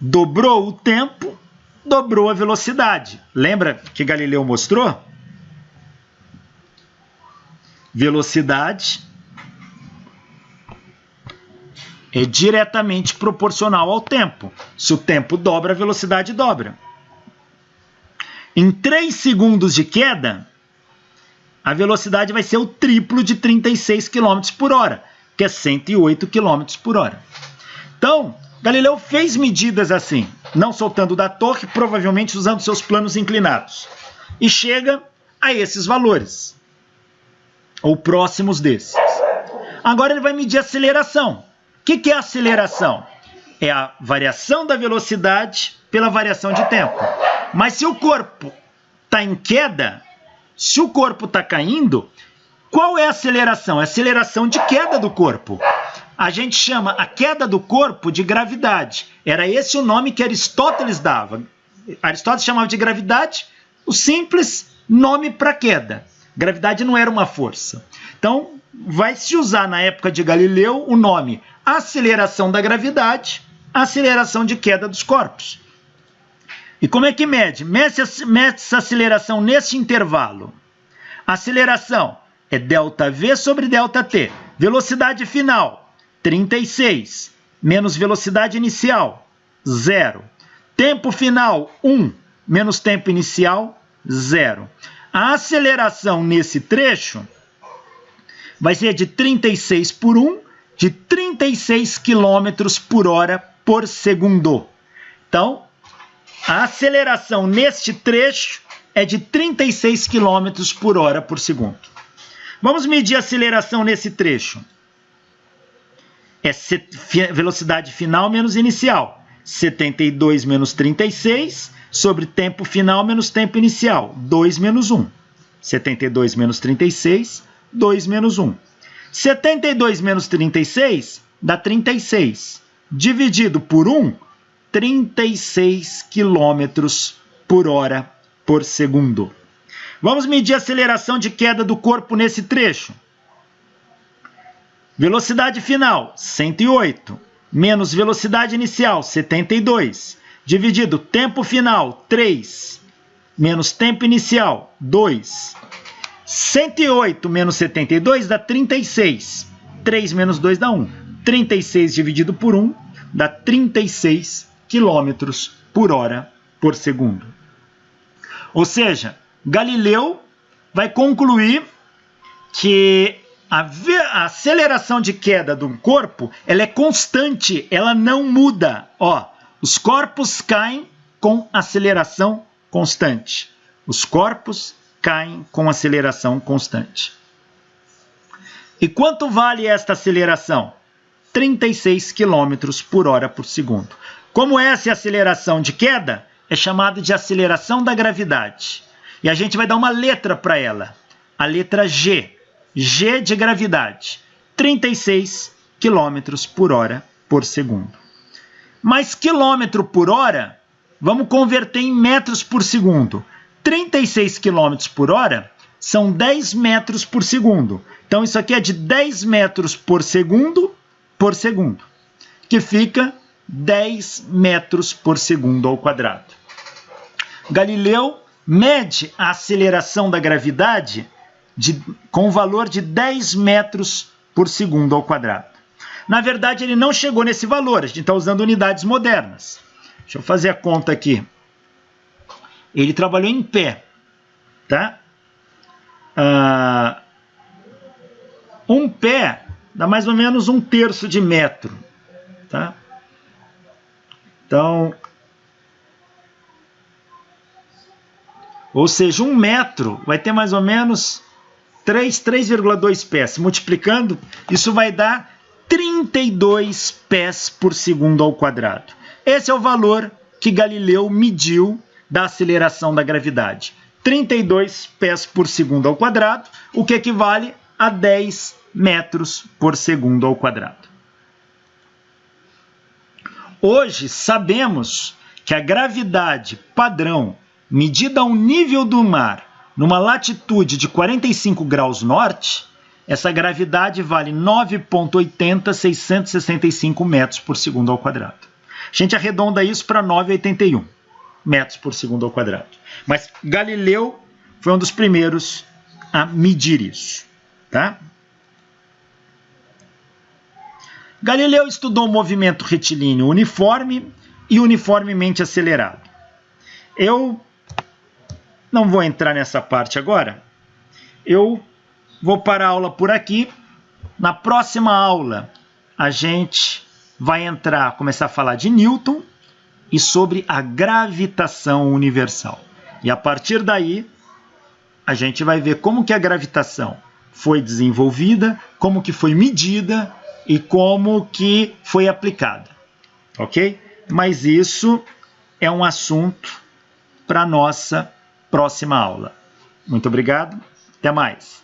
dobrou o tempo, dobrou a velocidade. Lembra que Galileu mostrou? Velocidade é diretamente proporcional ao tempo. Se o tempo dobra, a velocidade dobra. Em 3 segundos de queda, a velocidade vai ser o triplo de 36 km por hora, que é 108 km por hora. Então, Galileu fez medidas assim, não soltando da torre, provavelmente usando seus planos inclinados. E chega a esses valores, ou próximos desses. Agora ele vai medir a aceleração. O que é a aceleração? É a variação da velocidade pela variação de tempo. Mas se o corpo está em queda, se o corpo está caindo, qual é a aceleração? É a aceleração de queda do corpo. A gente chama a queda do corpo de gravidade. Era esse o nome que Aristóteles dava. Aristóteles chamava de gravidade o simples nome para queda. Gravidade não era uma força. Então, vai se usar na época de Galileu o nome aceleração da gravidade, aceleração de queda dos corpos. E como é que mede? Mede essa aceleração nesse intervalo. A aceleração é ΔV sobre ΔT. Velocidade final, 36, menos velocidade inicial, 0. Tempo final, 1, menos tempo inicial, 0. A aceleração nesse trecho vai ser de 36 por 1, de 36 km por hora por segundo. Então, a aceleração neste trecho é de 36 km por hora por segundo. Vamos medir a aceleração nesse trecho. É velocidade final menos inicial. 72 menos 36 sobre tempo final menos tempo inicial. 2 menos 1. 72 menos 36, 2 menos 1. 72 menos 36 dá 36. Dividido por 1, 36 km por hora por segundo. Vamos medir a aceleração de queda do corpo nesse trecho. Velocidade final, 108, menos velocidade inicial, 72, dividido tempo final, 3, menos tempo inicial, 2. 108 menos 72 dá 36. 3 menos 2 dá 1. 36 dividido por 1 dá 36 km por hora por segundo. Ou seja, Galileu vai concluir que a aceleração de queda de um corpo ela é constante, ela não muda. Ó, os corpos caem com aceleração constante. Os corpos caem com aceleração constante. E quanto vale esta aceleração? 36 km por hora por segundo. Como essa é a aceleração de queda, é chamada de aceleração da gravidade. E a gente vai dar uma letra para ela, a letra G. G de gravidade, 36 km por hora por segundo. Mas quilômetro por hora, vamos converter em metros por segundo. 36 km por hora são 10 metros por segundo. Então isso aqui é de 10 metros por segundo, que fica 10 metros por segundo ao quadrado. Galileu mede a aceleração da gravidade com o valor de 10 metros por segundo ao quadrado. Na verdade, ele não chegou nesse valor, a gente está usando unidades modernas. Deixa eu fazer a conta aqui. Ele trabalhou em pé, tá? Um pé dá mais ou menos 1/3 de metro, tá? Então, ou seja, 1 metro vai ter mais ou menos 3,2 pés. Multiplicando, isso vai dar 32 pés por segundo ao quadrado. Esse é o valor que Galileu mediu da aceleração da gravidade. 32 pés por segundo ao quadrado, o que equivale a 10 metros por segundo ao quadrado. Hoje sabemos que a gravidade padrão medida ao nível do mar numa latitude de 45 graus norte, essa gravidade vale 9,80665 metros por segundo ao quadrado. A gente arredonda isso para 9,81 metros por segundo ao quadrado. Mas Galileu foi um dos primeiros a medir isso, tá? Galileu estudou o movimento retilíneo uniforme e uniformemente acelerado. Eu não vou entrar nessa parte agora. Eu vou parar a aula por aqui. Na próxima aula, a gente vai começar a falar de Newton e sobre a gravitação universal. E a partir daí, a gente vai ver como que a gravitação foi desenvolvida, como que foi medida e como que foi aplicada. Ok? Mas isso é um assunto para a nossa próxima aula. Muito obrigado. Até mais.